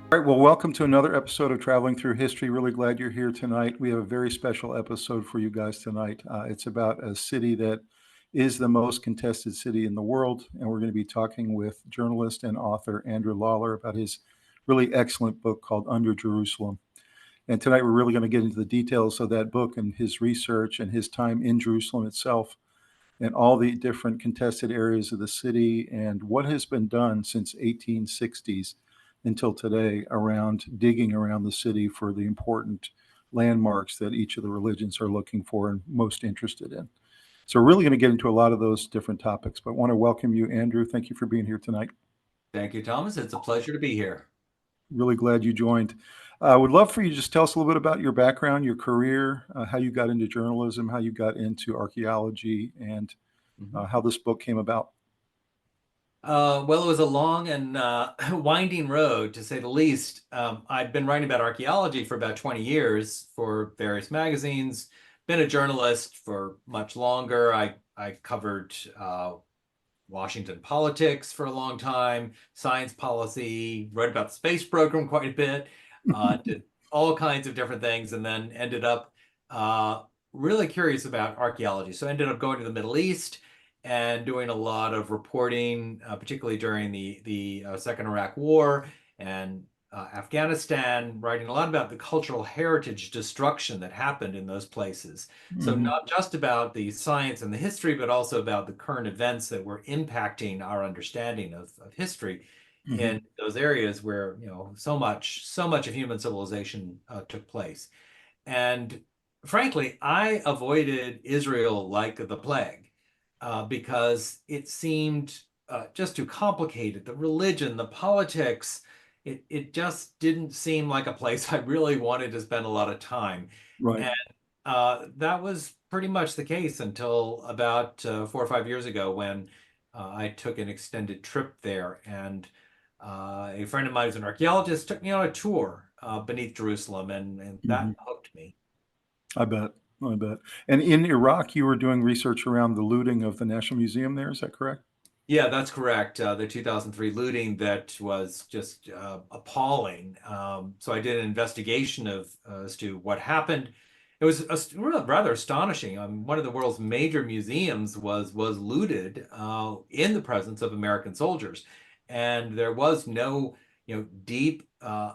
All right, well, welcome to another episode of Traveling Through History. Really glad you're here tonight. We have a very special episode for you guys tonight. It's about a city that is the most contested city in the world, and we're going to be talking with journalist and author Andrew Lawler about his really excellent book called Under Jerusalem. And tonight we're really going to get into the details of that book and his research and his time in Jerusalem itself and all the different contested areas of the city and what has been done since 1860s until today around digging around the city for the important landmarks that each of the religions are looking for and most interested in. So we're really going to get into a lot of those different topics, but I want to welcome you, Andrew. Thank you for being here tonight. Thank you, Thomas. It's a pleasure to be here. Really glad you joined. I would love for you to just tell us a little bit about your background, your career, how you got into journalism, how you got into archaeology, and how this book came about. Well, it was a long and winding road, to say the least. I've been writing about archaeology for about 20 years for various magazines, been a journalist for much longer. I covered Washington politics for a long time, science policy, wrote about the space program quite a bit, did all kinds of different things, and then ended up really curious about archaeology. So I ended up going to the Middle East and doing a lot of reporting, particularly during the Second Iraq War and Afghanistan, writing a lot about the cultural heritage destruction that happened in those places. So Mhm. not just about the science and the history, but also about the current events that were impacting our understanding of history Mhm. in those areas where, so much of human civilization took place. And frankly, I avoided Israel like the plague because it seemed just too complicated. The religion, the politics, it just didn't seem like a place I really wanted to spend a lot of time. Right. And that was pretty much the case until about 4 or 5 years ago when I took an extended trip there. And a friend of mine who's an archaeologist took me on a tour beneath Jerusalem, and that Mhm. hooked me. I bet. I bet. And in Iraq, you were doing research around the looting of the National Museum there. Is that correct? Yeah, that's correct. The 2003 looting that was just appalling. So I did an investigation of as to what happened. It was rather astonishing. One of the world's major museums was looted in the presence of American soldiers, and there was no deep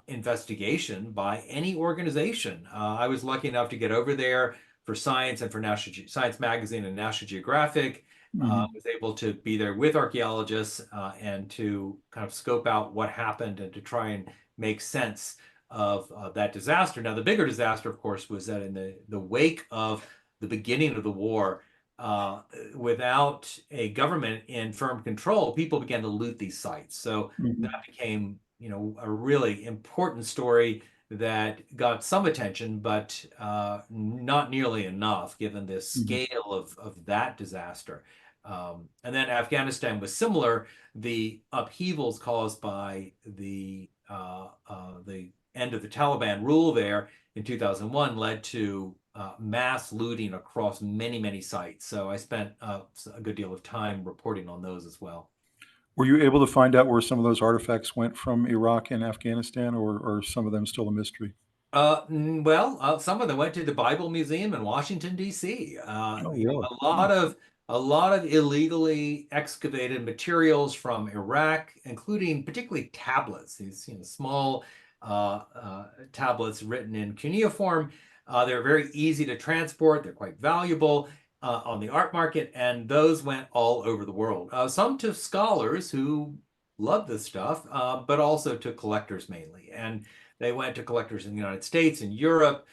investigation by any organization. I was lucky enough to get over there for science and for Science Magazine and National Geographic. Mhm. Was able to be there with archaeologists and to kind of scope out what happened and to try and make sense of that disaster. Now, the bigger disaster, of course, was that in the wake of the beginning of the war, uh, without a government in firm control, people began to loot these sites. So Mhm. that became, a really important story that got some attention, but not nearly enough given the Mhm. scale of that disaster. And then Afghanistan was similar. The upheavals caused by the end of the Taliban rule there in 2001 led to mass looting across many, many sites. So I spent a good deal of time reporting on those as well. Were you able to find out where some of those artifacts went from Iraq and Afghanistan, or are some of them still a mystery? Some of them went to the Bible Museum in Washington, D.C. Oh, really? A lot of illegally excavated materials from Iraq, including particularly tablets. These small tablets written in cuneiform. They're very easy to transport. They're quite valuable on the art market, and those went all over the world. Some to scholars who love this stuff, but also to collectors mainly. And they went to collectors in the United States, in Europe,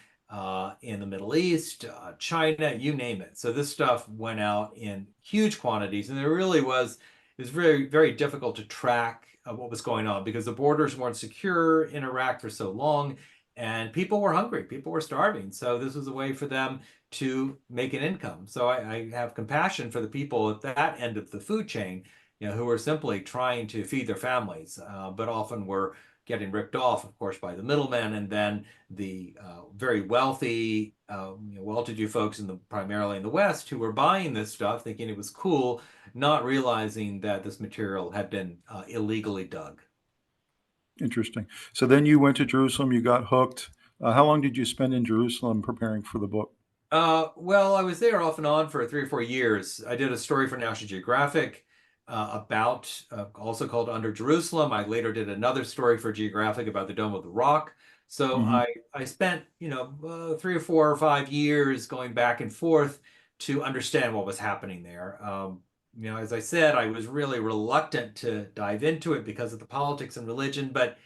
in the Middle East, China, you name it. So this stuff went out in huge quantities, and it was very, very difficult to track what was going on because the borders weren't secure in Iraq for so long, and people were hungry, people were starving. So this was a way for them to make an income. So I have compassion for the people at that end of the food chain, who were simply trying to feed their families, but often were getting ripped off, of course, by the middlemen, and then the very wealthy, well-to-do folks primarily in the West who were buying this stuff, thinking it was cool, not realizing that this material had been illegally dug. Interesting. So then you went to Jerusalem, you got hooked. How long did you spend in Jerusalem preparing for the book? Well, I was there off and on for 3 or 4 years. I did a story for National Geographic about, also called Under Jerusalem. I later did another story for Geographic about the Dome of the Rock. So Hmm. I spent, 3 or 4 or 5 years going back and forth to understand what was happening there. As I said, I was really reluctant to dive into it because of the politics and religion, but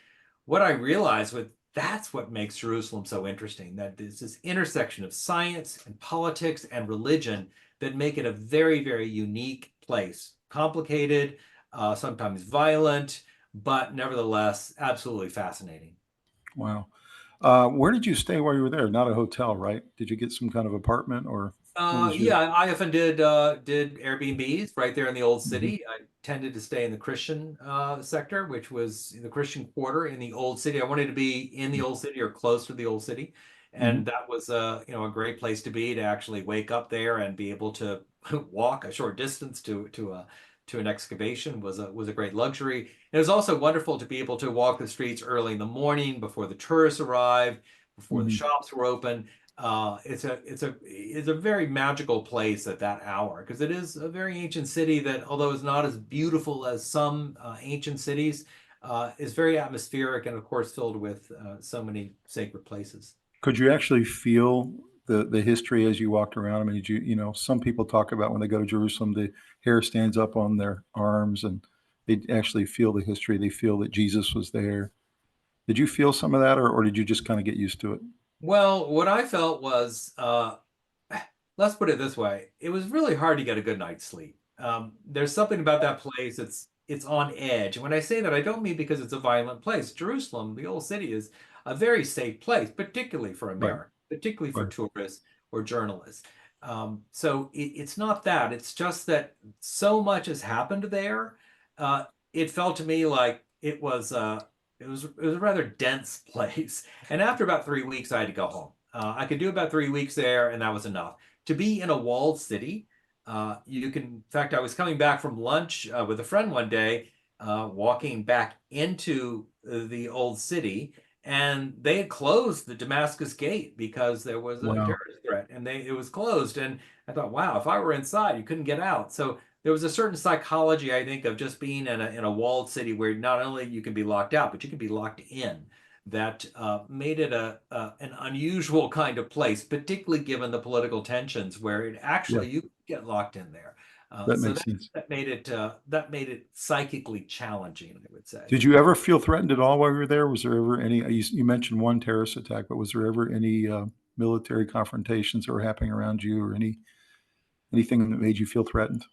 what I realized with that's what makes Jerusalem so interesting, that there's this intersection of science and politics and religion that make it a very, very unique place. Complicated, sometimes violent, but nevertheless, absolutely fascinating. Wow. Where did you stay while you were there? Not a hotel, right? Did you get some kind of apartment or what was your? Yeah, I often did Airbnbs right there in the old Mhm. city. I tended to stay in the Christian sector, which was the Christian quarter in the old city. I wanted to be in the old city or close to the old city, Mhm. and that was a great place to be, to actually wake up there and be able to walk a short distance to an excavation was a great luxury. And it was also wonderful to be able to walk the streets early in the morning before the tourists arrived, before the Mhm. shops were open. It's a very magical place at that hour, because it is a very ancient city that, although it's not as beautiful as some ancient cities, is very atmospheric and, of course, filled with so many sacred places. Could you actually feel the history as you walked around? I mean, did you, some people talk about when they go to Jerusalem, the hair stands up on their arms and they actually feel the history. They feel that Jesus was there. Did you feel some of that or did you just kind of get used to it? Well, what I felt was, let's put it this way, it was really hard to get a good night's sleep. There's something about that place. It's on edge. And when I say that, I don't mean because it's a violent place. Jerusalem, the old city, is a very safe place, particularly for Right. America, particularly for Right. tourists or journalists. So it's not that. It's just that so much has happened there. Uh, it felt to me like it was a rather dense place. And after about 3 weeks, I had to go home. I could do about 3 weeks there, and that was enough. To be in a walled city, you can. In fact, I was coming back from lunch with a friend one day, walking back into the old city, and they had closed the Damascus Gate because there was a Wow. terrorist threat, and it was closed. And I thought, wow, if I were inside, you couldn't get out. So there was a certain psychology, I think, of just being in a walled city where not only you can be locked out, but you can be locked in. That made it an unusual kind of place, particularly given the political tensions, where it Yeah, actually you get locked in there. that So makes sense. that made it psychically challenging, I would say. Did you ever feel threatened at all while you were there? Was there ever any, you mentioned one terrorist attack, but was there ever any military confrontations that were happening around you or anything that made you feel threatened?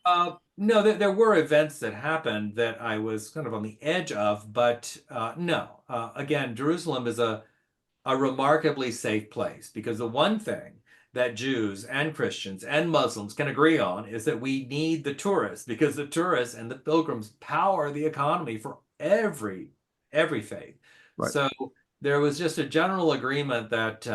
No, there were events that happened that I was kind of on the edge of, but no. Again, Jerusalem is a remarkably safe place, because the one thing that Jews and Christians and Muslims can agree on is that we need the tourists, because the tourists and the pilgrims power the economy for every faith. Right. So there was just a general agreement that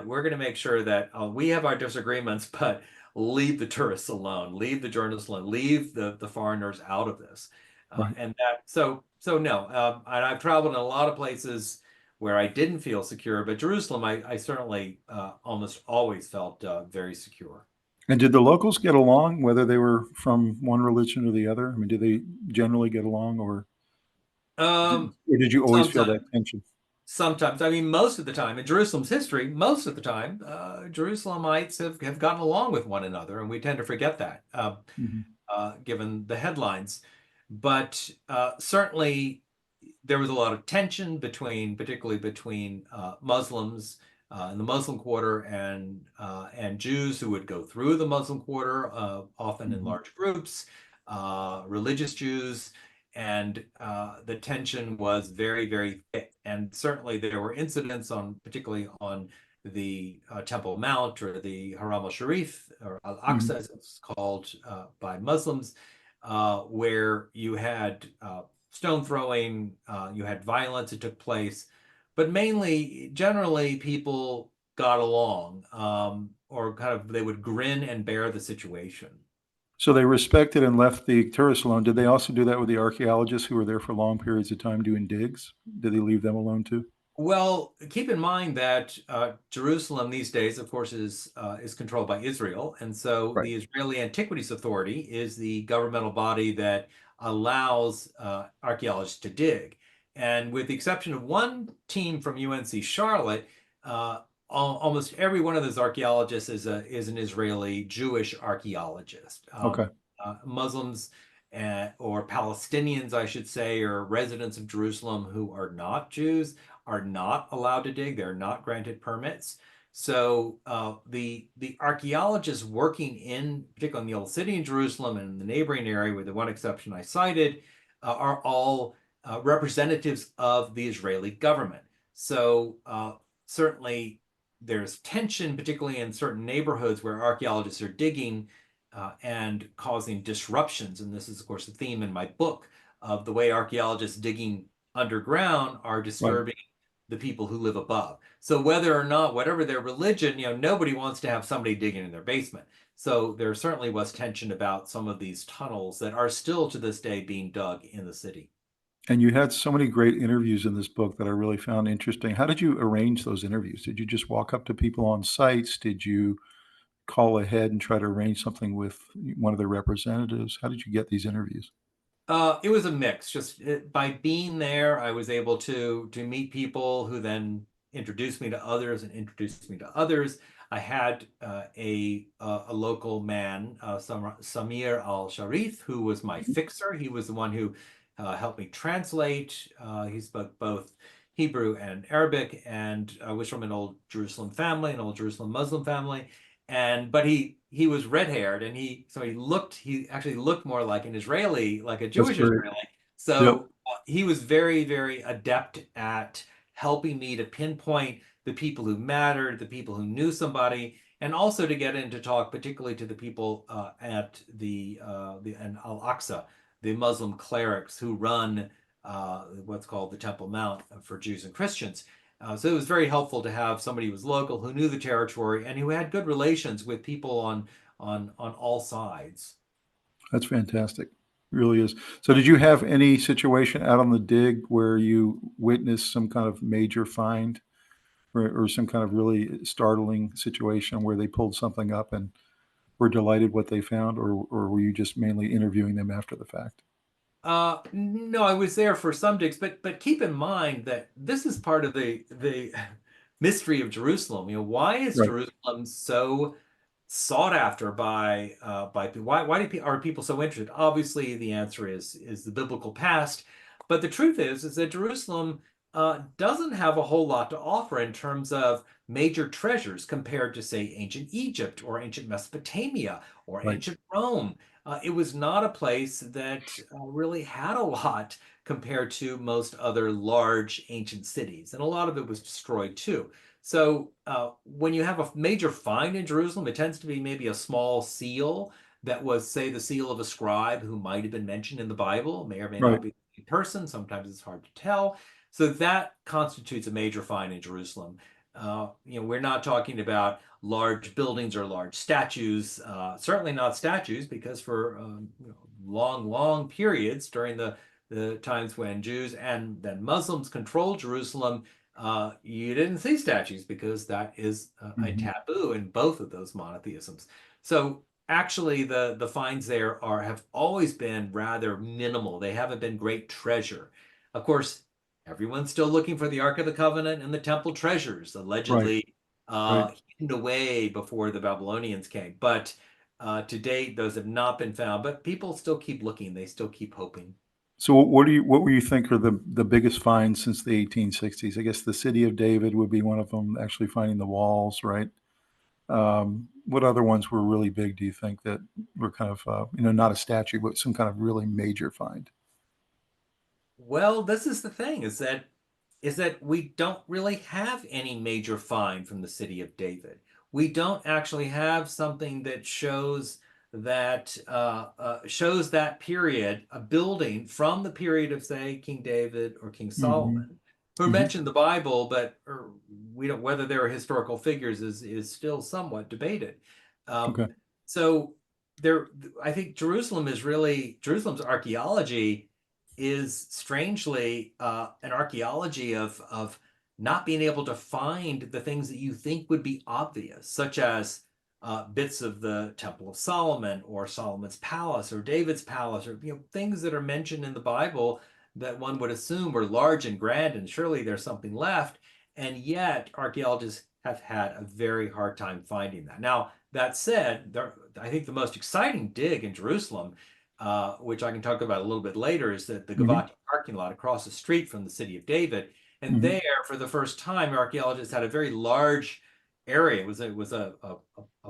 we're going to make sure that we have our disagreements, but leave the tourists alone, leave the journalists alone, leave the foreigners out of this. Right. And that so no, and I've traveled in a lot of places where I didn't feel secure, but Jerusalem, I certainly almost always felt very secure. And did the locals get along, whether they were from one religion or the other? I mean, do they generally get along, Um, or did you always feel sometimes, that tension? sometimes, I mean, most of the time in Jerusalem's history, most of the time, Jerusalemites have gotten along with one another, and we tend to forget that, Mhm. given the headlines. But certainly, there was a lot of tension particularly between Muslims in the Muslim quarter and Jews who would go through the Muslim quarter, often in Mhm. large groups, religious Jews, and the tension was very, very thick. And certainly there were incidents particularly on the Temple Mount, or the Haram al-Sharif, or Mhm. Al-Aqsa, as it's called by Muslims, where you had stone throwing, you had violence that took place, but mainly, generally, people got along, or kind of they would grin and bear the situation. So they respected and left the tourists alone. Did they also do that with the archaeologists who were there for long periods of time doing digs? Did they leave them alone too? Well, keep in mind that Jerusalem these days, of course, is controlled by Israel, and so Right. the Israeli Antiquities Authority is the governmental body that allows archaeologists to dig. And with the exception of one team from UNC Charlotte, almost every one of those archaeologists is an Israeli Jewish archaeologist. Okay. Muslims or Palestinians, I should say, or residents of Jerusalem who are not Jews are not allowed to dig. They're not granted permits. So the archaeologists working in, particularly in the Old City in Jerusalem and in the neighboring area, with the one exception I cited, are all representatives of the Israeli government. So certainly there's tension, particularly in certain neighborhoods where archaeologists are digging and causing disruptions. And this is, of course, the theme in my book of the way archaeologists digging underground are Right. disturbing the people who live above. So whether or not, whatever their religion, nobody wants to have somebody digging in their basement. So there certainly was tension about some of these tunnels that are still to this day being dug in the city. And you had so many great interviews in this book that I really found interesting. How did you arrange those interviews? Did you just walk up to people on sites? Did you call ahead and try to arrange something with one of their representatives? How did you get these interviews? It was a mix. Just by being there, I was able to meet people who then introduced me to others and introduced me to others. I had a local man, Samir Al Sharif, who was my fixer. He was the one who helped me translate. He spoke both Hebrew and Arabic, and was from an old Jerusalem family, an old Jerusalem Muslim family. And but he was red haired, and he actually looked more like an Israeli, like a That's Jewish great. Israeli. Yep. So he was very adept at helping me to pinpoint the people who mattered, the people who knew somebody, and also to get in to talk particularly to the people at the Al-Aqsa, the Muslim clerics who run what's called the Temple Mount for Jews and Christians. So it was very helpful to have somebody who was local, who knew the territory, and who had good relations with people on all sides. That's fantastic. It really is. So did you have any situation out on the dig where you witnessed some kind of major find or some kind of really startling situation where they pulled something up and were delighted what they found, or were you just mainly interviewing them after the fact? No, I was there for some digs, but keep in mind that this is part of the mystery of Jerusalem. Why is Right. Jerusalem so sought after by people? Why are people so interested? Obviously, the answer is the biblical past, but the truth is that Jerusalem doesn't have a whole lot to offer in terms of major treasures compared to, say, ancient Egypt or ancient Mesopotamia or Right. ancient Rome. It was not a place that really had a lot compared to most other large ancient cities, and a lot of it was destroyed too. So when you have a major find in Jerusalem, it tends to be maybe a small seal that was, say, the seal of a scribe who might have been mentioned in the Bible, may or may Right. not be the same person. Sometimes it's hard to tell. So that constitutes a major find in Jerusalem. We're not talking about large buildings or large statues. Certainly not statues, because for long periods during the times when Jews and then Muslims controlled Jerusalem, you didn't see statues because that is a Mhm. taboo in both of those monotheisms. So actually, the finds there have always been rather minimal. They haven't been great treasure. Of course, everyone's still looking for the Ark of the Covenant and the temple treasures, Right. allegedly Right. hidden away before the Babylonians came. But to date, those have not been found. But people still keep looking. They still keep hoping. So what were you think are the biggest finds since the 1860s? I guess the city of David would be one of them, actually finding the walls, right? What other ones were really big, do you think, that were kind of, not a statue, but some kind of really major find? Well, this is the thing, is that we don't really have any major find from the city of David. We don't actually have something that shows that period, a building from the period of, say, King David or King Mhm. Solomon, who Mhm. mentioned the Bible, but we don't, whether they're historical figures is still somewhat debated. Um, Okay. so I think Jerusalem's archaeology is strangely an archaeology of not being able to find the things that you think would be obvious, such as bits of the Temple of Solomon or Solomon's palace or David's palace, or things that are mentioned in the Bible that one would assume were large and grand, and surely there's something left. And yet archaeologists have had a very hard time finding that. Now, that said, I think the most exciting dig in Jerusalem, which I can talk about a little bit later, is that the Hmm. Gavati parking lot across the street from the city of David. And Hmm. there, for the first time, archaeologists had a very large area. It was a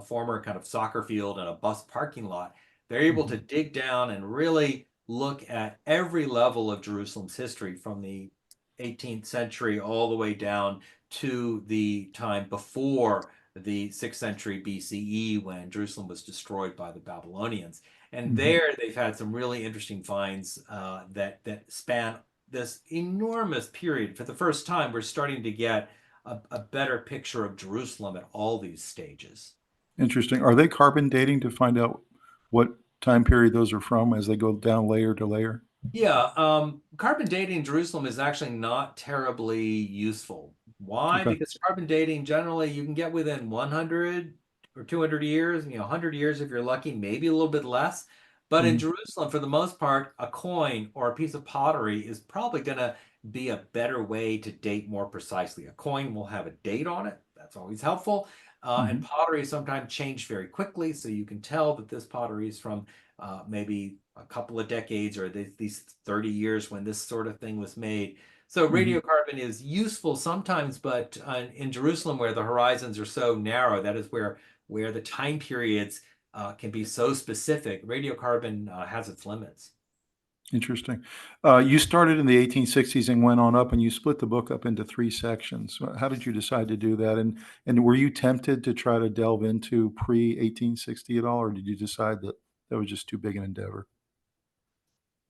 former kind of soccer field and a bus parking lot. They're able to Hmm. dig down and really look at every level of Jerusalem's history from the 18th century all the way down to the time before the 6th century BCE when Jerusalem was destroyed by the Babylonians. And Hmm. there they've had some really interesting finds that span this enormous period. For the first time, we're starting to get a better picture of Jerusalem at all these stages. Interesting. Are they carbon dating to find out what time period those are from as they go down layer to layer? Yeah, carbon dating Jerusalem is actually not terribly useful. Why? Okay. Because carbon dating generally you can get within 100 or 200 years, 100 years if you're lucky, maybe a little bit less. But in Hmm. Jerusalem, for the most part, a coin or a piece of pottery is probably going to be a better way to date more precisely. A coin will have a date on it. That's always helpful. And Hmm. pottery sometimes change very quickly, so you can tell that this pottery is from maybe a couple of decades or these 30 years when this sort of thing was made. So Hmm. radiocarbon is useful sometimes, but in Jerusalem, where the horizons are so narrow, that is where the time periods can be so specific. Radiocarbon has its limits. Interesting. You started in the 1860s and went on up, and you split the book up into three sections. How did you decide to do that? And were you tempted to try to delve into pre-1860 at all, or did you decide that that was just too big an endeavor?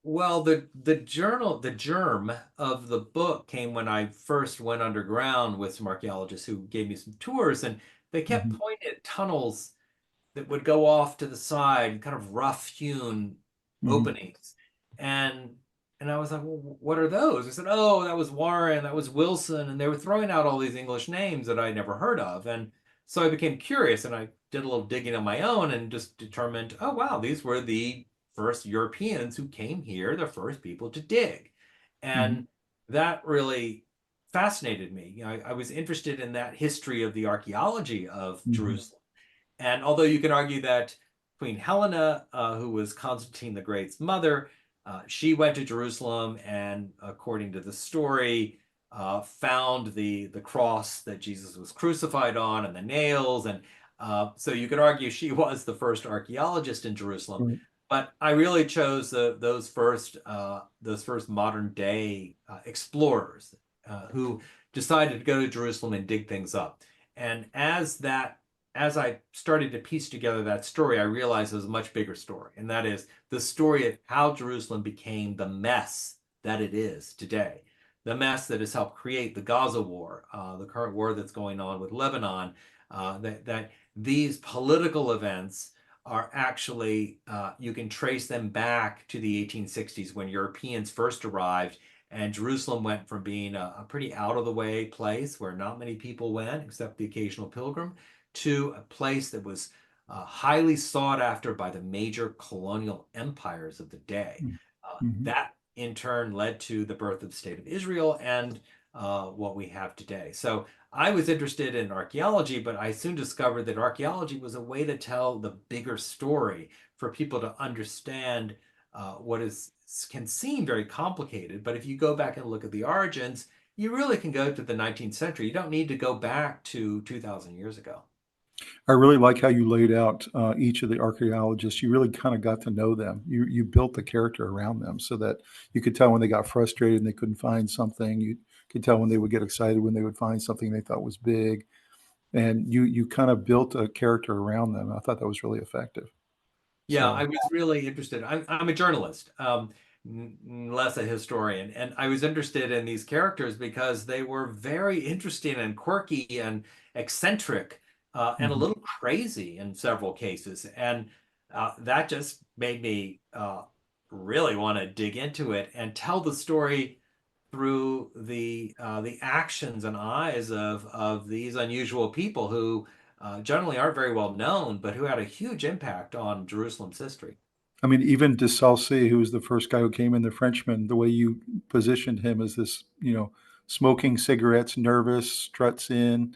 Well, the germ of the book came when I first went underground with some archaeologists who gave me some tours, and they kept Hmm. pointing at tunnels that would go off to the side, kind of rough hewn Hmm. openings. And I was like, well, what are those? I said, oh, that was Warren, that was Wilson, and they were throwing out all these English names that I never heard of. And so I became curious and I did a little digging on my own and just determined, oh wow, these were the first Europeans who came here, the first people to dig. Hmm. And that really fascinated me. I was interested in that history of the archaeology of Hmm. Jerusalem. And although you can argue that Queen Helena, who was Constantine the Great's mother, she went to Jerusalem and, according to the story, found the cross that Jesus was crucified on and the nails. And so you could argue she was the first archaeologist in Jerusalem. Right. But I really chose those first modern day explorers who decided to go to Jerusalem and dig things up. And as I started to piece together that story, I realized it was a much bigger story, and that is the story of how Jerusalem became the mess that it is today, the mess that has helped create the Gaza war, the current war that's going on with Lebanon. That these political events are actually you can trace them back to the 1860s when Europeans first arrived. And Jerusalem went from being a pretty out of the way place where not many people went, except the occasional pilgrim, to a place that was highly sought after by the major colonial empires of the day. Hmm. That in turn led to the birth of the state of Israel and what we have today. So I was interested in archaeology, but I soon discovered that archaeology was a way to tell the bigger story for people to understand what is can seem very complicated. But if you go back and look at the origins, you really can go to the 19th century. You don't need to go back to 2,000 years ago. I really like how you laid out each of the archaeologists. You really kind of got to know them. You built the character around them so that you could tell when they got frustrated and they couldn't find something. You could tell when they would get excited when they would find something they thought was big, and you kind of built a character around them. I thought that was really effective. Yeah, So. I was really interested. I'm a journalist, less a historian, and I was interested in these characters because they were very interesting and quirky and eccentric, and a Mhm. little crazy in several cases. And that just made me really want to dig into it and tell the story through the actions and eyes of these unusual people who generally aren't very well known, but who had a huge impact on Jerusalem's history. I mean, even de Salcy, who was the first guy who came in, the Frenchman, the way you positioned him as this, smoking cigarettes, nervous, struts in,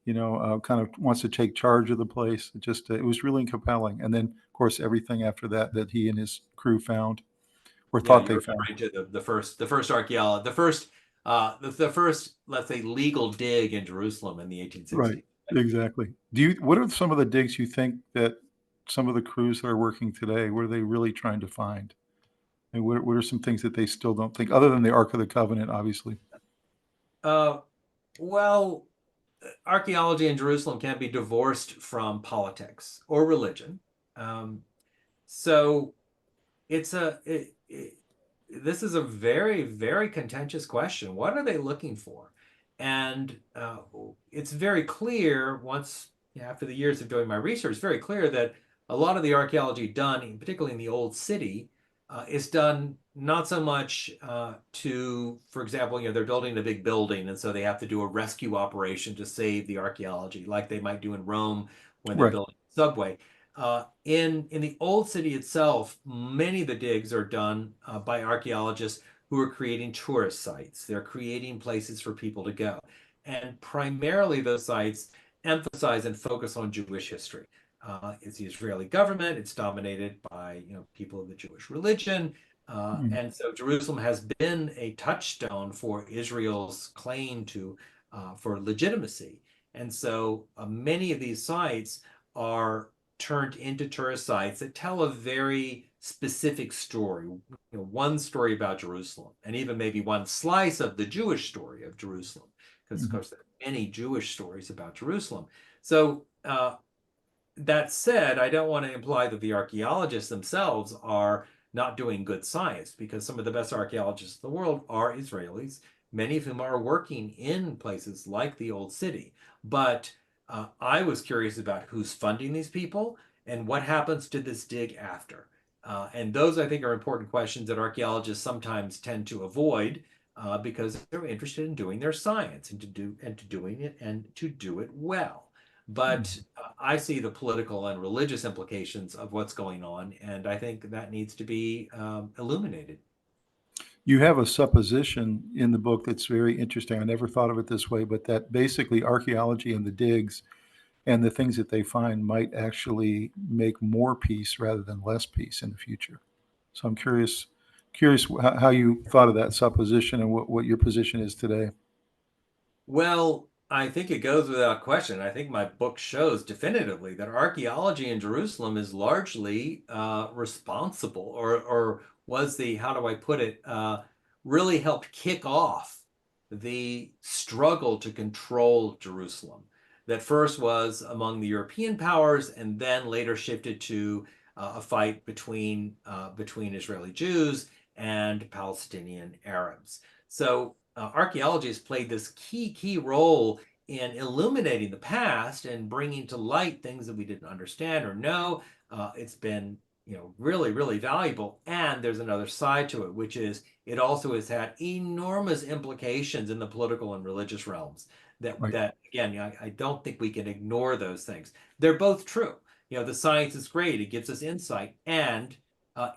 kind of wants to take charge of the place. It was really compelling. And then, of course, everything after that that he and his crew found or Yeah, thought they you're found. referring to the first archaeology, the first, let's say, legal dig in Jerusalem in the Right. 1860s. Exactly. What are some of the digs you think that some of the crews that are working today, what are they really trying to find? And what are some things that they still don't think, other than the Ark of the Covenant, obviously? Uh, well, archaeology in Jerusalem can't be divorced from politics or religion. Um, so it's this is a very, very contentious question. What are they looking for? And it's very clear once, after the years of doing my research, very clear that a lot of the archaeology done, particularly in the old city, is done not so much for example, they're building a big building, and so they have to do a rescue operation to save the archaeology, like they might do in Rome when they're Right. building a subway. In the old city itself, many of the digs are done by archaeologists who are creating tourist sites. They're creating places for people to go. And primarily those sites emphasize and focus on Jewish history. It's the Israeli government. It's dominated by people of the Jewish religion. Mm. And so Jerusalem has been a touchstone for Israel's claim for legitimacy. And so many of these sites are turned into tourist sites that tell a very specific story, one story about Jerusalem, and even maybe one slice of the Jewish story of Jerusalem, because of Mhm. course there are many Jewish stories about Jerusalem. So that said, I don't want to imply that the archaeologists themselves are not doing good science, because some of the best archaeologists in the world are Israelis, many of whom are working in places like the Old City. But I was curious about who's funding these people and what happens to this dig after. And those, I think, are important questions that archaeologists sometimes tend to avoid because they're interested in doing their science and to doing it and to do it well. But Mhm. I see the political and religious implications of what's going on, and I think that needs to be illuminated. You have a supposition in the book that's very interesting. I never thought of it this way, but that basically archaeology and the digs and the things that they find might actually make more peace rather than less peace in the future. So I'm curious how you thought of that supposition and what your position is today. Well, I think it goes without question. I think my book shows definitively that archaeology in Jerusalem is largely responsible, or was how do I put it, really helped kick off the struggle to control Jerusalem. That first was among the European powers, and then later shifted to a fight between Israeli Jews and Palestinian Arabs. So archaeology has played this key role in illuminating the past and bringing to light things that we didn't understand or know. It's been really, really valuable. And there's another side to it, which is it also has had enormous implications in the political and religious realms. Right. That again, I don't think we can ignore those things. They're both true. The science is great; it gives us insight, and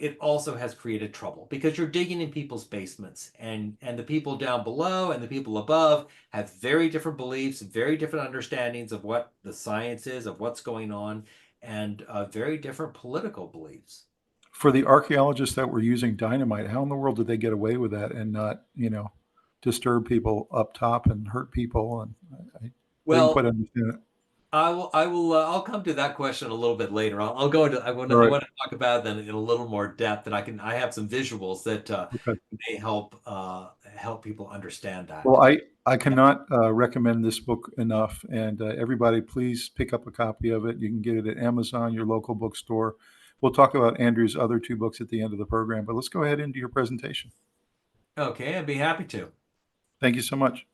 it also has created trouble because you're digging in people's basements, and the people down below and the people above have very different beliefs, very different understandings of what the science is, of what's going on, and very different political beliefs. For the archaeologists that were using dynamite, how in the world did they get away with that and not, disturb people up top and hurt people? And I didn't quite Well, understand it. I'll come to that question a little bit later. I'll go into, All I right. want to talk about them in a little more depth, and I have some visuals that Okay. may help people understand that. Well, I cannot recommend this book enough, and everybody, please pick up a copy of it. You can get it at Amazon, your local bookstore. We'll talk about Andrew's other two books at the end of the program, but let's go ahead into your presentation. Okay, I'd be happy to. Thank you so much.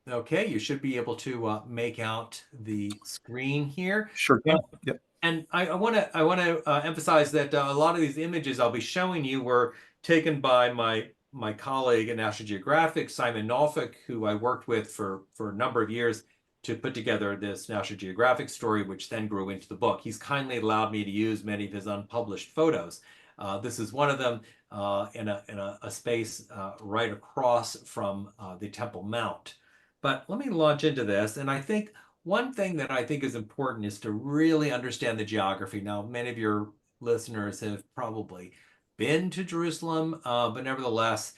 Okay, you should be able to make out the screen here. Sure can. Yep. And I want to emphasize that a lot of these images I'll be showing you were taken by my colleague at National Geographic, Simon Norfolk, who I worked with for a number of years to put together this National Geographic story, which then grew into the book. He's kindly allowed me to use many of his unpublished photos. This is one of them in a space right across from the Temple Mount. But let me launch into this, and I think one thing that I think is important is to really understand the geography. Now, many of your listeners have probably been to Jerusalem, but nevertheless,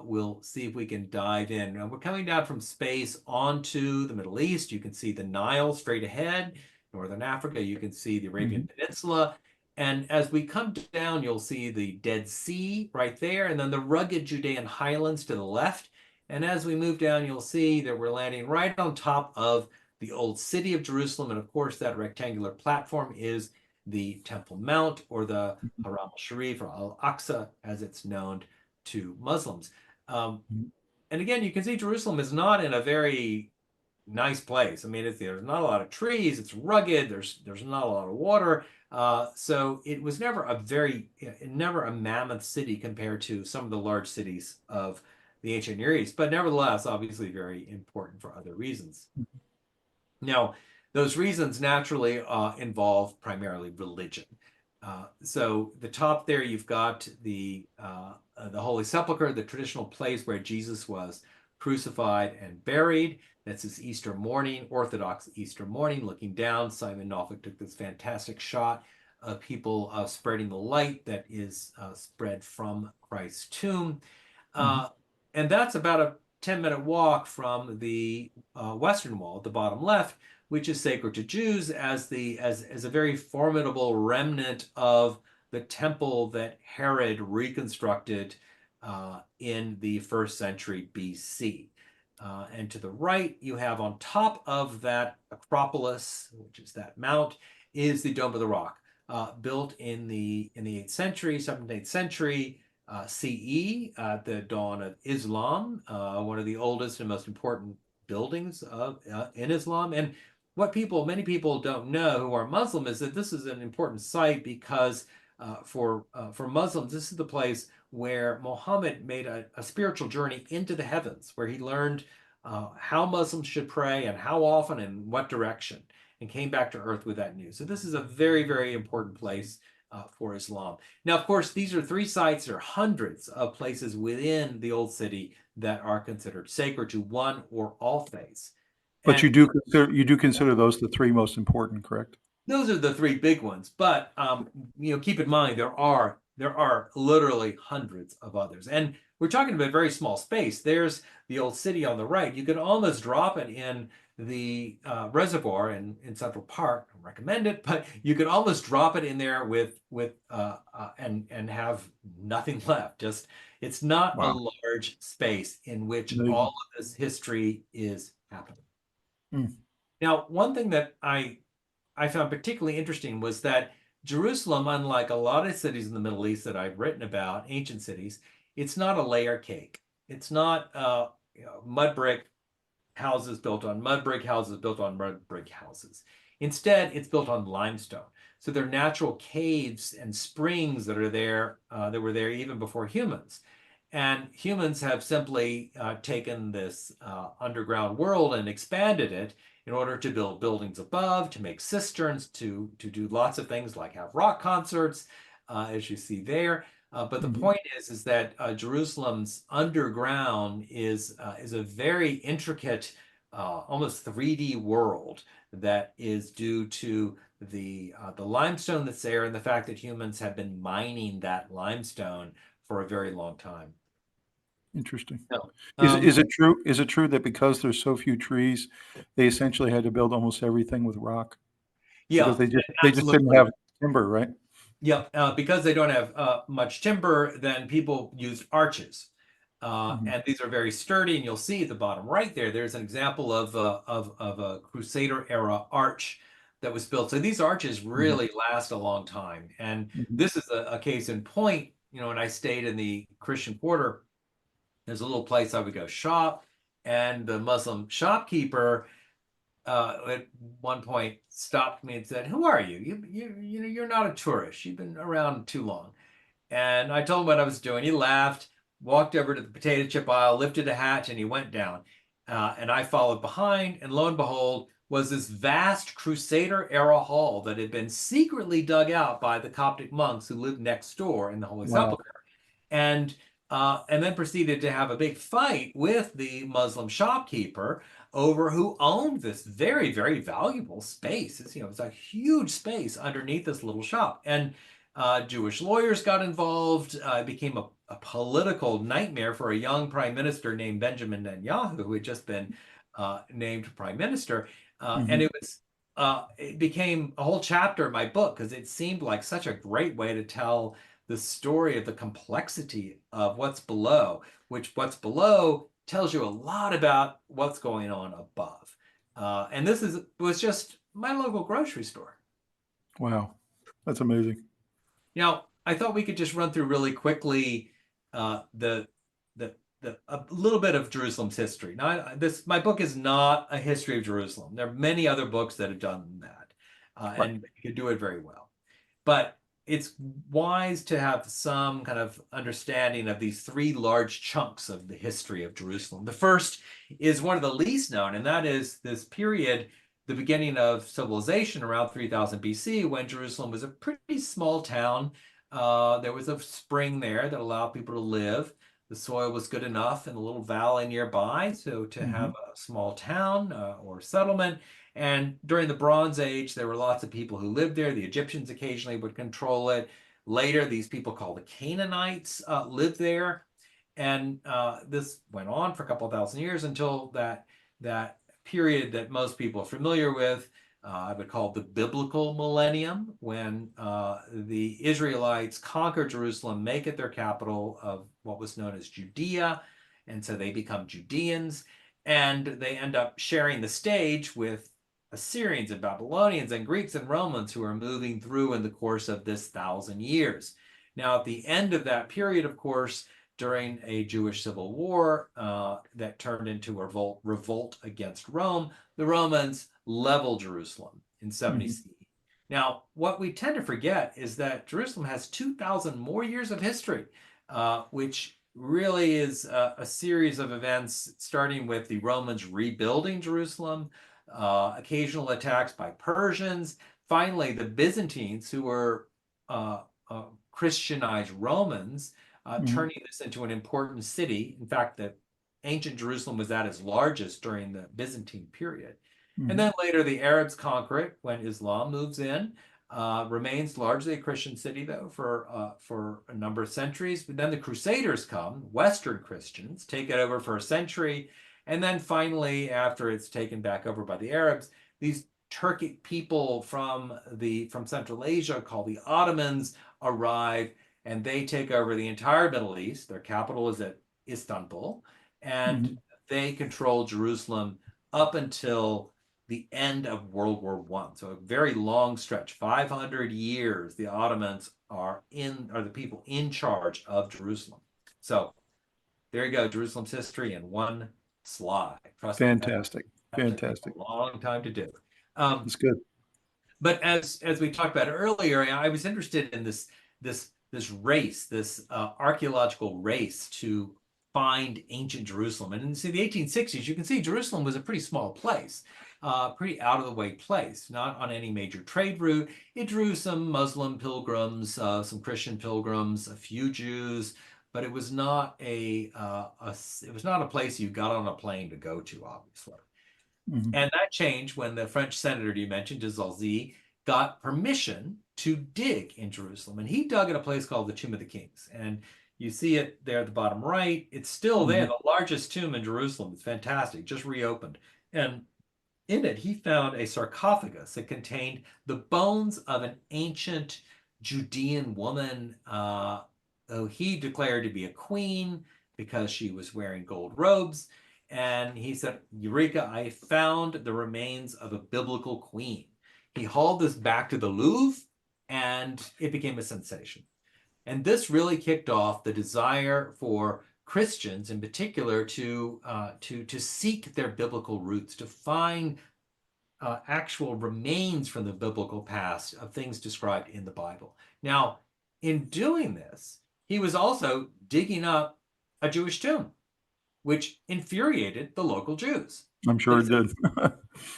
we'll see if we can dive in. Now, we're coming down from space onto the Middle East. You can see the Nile straight ahead. Northern Africa, you can see the Arabian Peninsula. And as we come down, you'll see the Dead Sea right there, and then the rugged Judean highlands to the left. And as we move down, you'll see that we're landing right on top of the old city of Jerusalem. And of course, that rectangular platform is the Temple Mount, or the Haram al-Sharif, or Al-Aqsa, as it's known to Muslims. And again, you can see Jerusalem is not in a very nice place. I mean, there's not a lot of trees. It's rugged. There's not a lot of water. So it was never a mammoth city compared to some of the large cities of the ancient Near East, but nevertheless, obviously very important for other reasons. Now, those reasons naturally involve primarily religion. So the top there, you've got the Holy Sepulchre, the traditional place where Jesus was crucified and buried. That's his Easter morning, Orthodox Easter morning. Looking down, Simon Norfolk took this fantastic shot of people spreading the light that is spread from Christ's tomb. And that's about a 10-minute walk from the Western Wall at the bottom left, which is sacred to Jews as a very formidable remnant of the temple that Herod reconstructed in the 1st century BC. And to the right, you have on top of that Acropolis, which is that mount, is the Dome of the Rock, built in the 8th century, 7th, 8th century CE, at the dawn of Islam, one of the oldest and most important buildings in Islam. And what many people don't know who are Muslim is that this is an important site because for Muslims, this is the place where Muhammad made a spiritual journey into the heavens, where he learned how Muslims should pray and how often and what direction, and came back to earth with that news. So this is a very, very important place for Islam. Now, of course, these are 3 sites. There are hundreds of places within the old city that are considered sacred to one or all faiths. But you do consider those the 3 most important, correct? Those are the 3 big ones. But keep in mind there are literally hundreds of others, and we're talking about a very small space. There's the old city on the right. You could almost drop it in the reservoir in Central Park. I recommend it, but you could almost drop it in there and have nothing left. It's not a large space in which all of this history is happening. Now, one thing that I found particularly interesting was that Jerusalem, unlike a lot of cities in the Middle East that I've written about, ancient cities, it's not a layer cake. It's not mud brick houses built on mud brick houses built on mud brick houses. Instead, it's built on limestone. So they're natural caves and springs that are there, that were there even before humans. And humans have simply taken this underground world and expanded it in order to build buildings above, to make cisterns, to do lots of things like have rock concerts, as you see there. But the point is that Jerusalem's underground is a very intricate, almost 3D world that is due to the limestone that's there, and the fact that humans have been mining that limestone for a very long time. Interesting. So, Is it true that because there's so few trees, they essentially had to build almost everything with rock? yeah, Because they just didn't have timber, right? Yeah, because they don't have much timber, then people used arches. And these are very sturdy, and you'll see at the bottom right there's an example of a Crusader era arch that was built. So these arches really last a long time. And this is a case in point. When I stayed in the Christian Quarter, there's a little place I would go shop, And the Muslim shopkeeper at one point stopped me and said, "Who are you? You know, you're not a tourist. You've been around too long." And I told him what I was doing. He laughed, walked over to the potato chip aisle, lifted a hatch, and he went down. And I followed behind, and lo and behold, was this vast Crusader era hall that had been secretly dug out by the Coptic monks who lived next door in the Holy Wow. Sepulchre. And then proceeded to have a big fight with the Muslim shopkeeper over who owned this very, very valuable space. It's a huge space underneath this little shop. And Jewish lawyers got involved. It became a political nightmare for a young prime minister named Benjamin Netanyahu, who had just been named prime minister. And it became a whole chapter in my book because it seemed like such a great way to tell the story of the complexity of what's below, which what's below tells you a lot about what's going on above. And this was just my local grocery store. Wow. That's amazing. I thought we could just run through really quickly the a little bit of Jerusalem's history. Now, my book is not a history of Jerusalem. There are many other books that have done that, Right. and you do it very well. But it's wise to have some kind of understanding of these three large chunks of the history of Jerusalem. The first is one of the least known, and that is this period, the beginning of civilization around 3000 BC, when Jerusalem was a pretty small town. There was a spring there that allowed people to live. The soil was good enough in a little valley nearby, so to have a small town or settlement. And during the Bronze Age, there were lots of people who lived there. The Egyptians occasionally would control it. Later, these people called the Canaanites lived there. And this went on for a couple of thousand years until that period that most people are familiar with. I would call it the biblical millennium, when the Israelites conquer Jerusalem, make it their capital of what was known as Judea. And so they become Judeans. And they end up sharing the stage with Assyrians and Babylonians and Greeks and Romans who are moving through in the course of this 1,000 years. Now, at the end of that period, of course, during a Jewish civil war that turned into a revolt against Rome, the Romans leveled Jerusalem in 70 CE. Now, what we tend to forget is that Jerusalem has 2,000 more years of history, which really is a series of events starting with the Romans rebuilding Jerusalem, occasional attacks by Persians, finally the Byzantines, who were Christianized Romans, turning this into an important city. In fact, the ancient Jerusalem was at its largest during the Byzantine period. And then later the Arabs conquer it when Islam moves in. Remains largely a Christian city, though, for a number of centuries. But then the Crusaders come, Western Christians, take it over for a century. And then finally, after it's taken back over by the Arabs, these Turkic people from Central Asia called the Ottomans arrive, and they take over the entire Middle East. Their capital is at Istanbul, and they control Jerusalem up until the end of World War I. So a very long stretch, 500 years, the Ottomans are the people in charge of Jerusalem. So there you go, Jerusalem's history in one slide. Trust Fantastic. me, Fantastic. a long time to do. That's good. But as we talked about earlier, I was interested in this race, this archaeological race to find ancient Jerusalem. And in the 1860s, you can see Jerusalem was a pretty small place, pretty out of the way place, not on any major trade route. It drew some Muslim pilgrims, some Christian pilgrims, a few Jews, but it was not it was not a place you got on a plane to go to, obviously. And that changed when the French senator you mentioned, de Zalzi, got permission to dig in Jerusalem. And he dug at a place called the Tomb of the Kings. And you see it there at the bottom right. It's still there, the largest tomb in Jerusalem. It's fantastic, just reopened. And in it, he found a sarcophagus that contained the bones of an ancient Judean woman who he declared to be a queen because she was wearing gold robes. And he said, Eureka, I found the remains of a biblical queen. He hauled this back to the Louvre, and it became a sensation. And this really kicked off the desire for Christians in particular to seek their biblical roots, to find actual remains from the biblical past of things described in the Bible. Now, in doing this, he was also digging up a Jewish tomb, which infuriated the local Jews. I'm sure it did.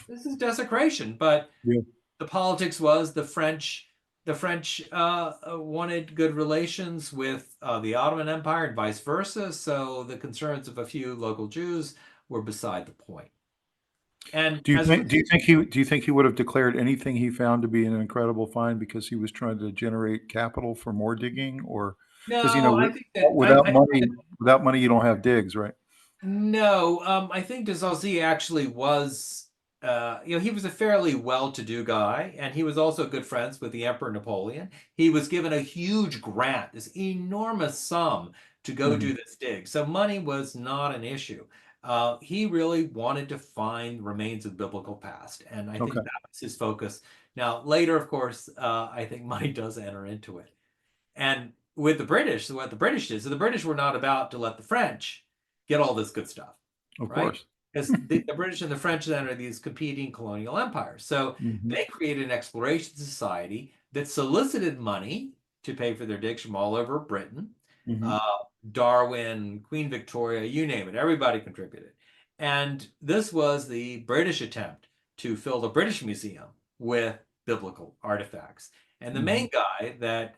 This is desecration, but Yeah. the politics was the French wanted good relations with the Ottoman Empire and vice versa, so the concerns of a few local Jews were beside the point. And Do you think he would have declared anything he found to be an incredible find because he was trying to generate capital for more digging, or because no, I think that without money you don't have digs, right? no, I think de Saussure actually was, he was a fairly well-to-do guy, and he was also good friends with the Emperor Napoleon. He was given a huge grant, this enormous sum to go do this dig. So money was not an issue. He really wanted to find remains of biblical past, and I think that was his focus. Now, later, of course, I think money does enter into it. And with the British, what the British did, so the British were not about to let the French get all this good stuff, Of right? course. Because the British and the French then are these competing colonial empires. So they created an exploration society that solicited money to pay for their digs from all over Britain. Darwin, Queen Victoria, you name it, everybody contributed. And this was the British attempt to fill the British Museum with biblical artifacts. And the main guy that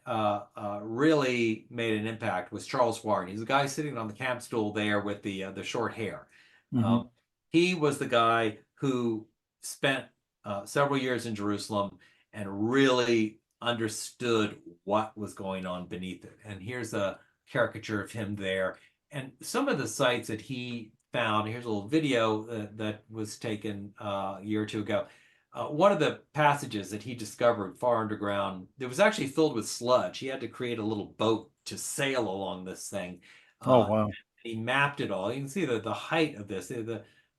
really made an impact was Charles Warren. He's a guy sitting on the camp stool there with the short hair. He was the guy who spent several years in Jerusalem and really understood what was going on beneath it. And here's a caricature of him there. And some of the sites that he found, here's a little video that was taken a year or two ago. One of the passages that he discovered far underground, it was actually filled with sludge. He had to create a little boat to sail along this thing. Oh, wow. He mapped it all. You can see the height of this.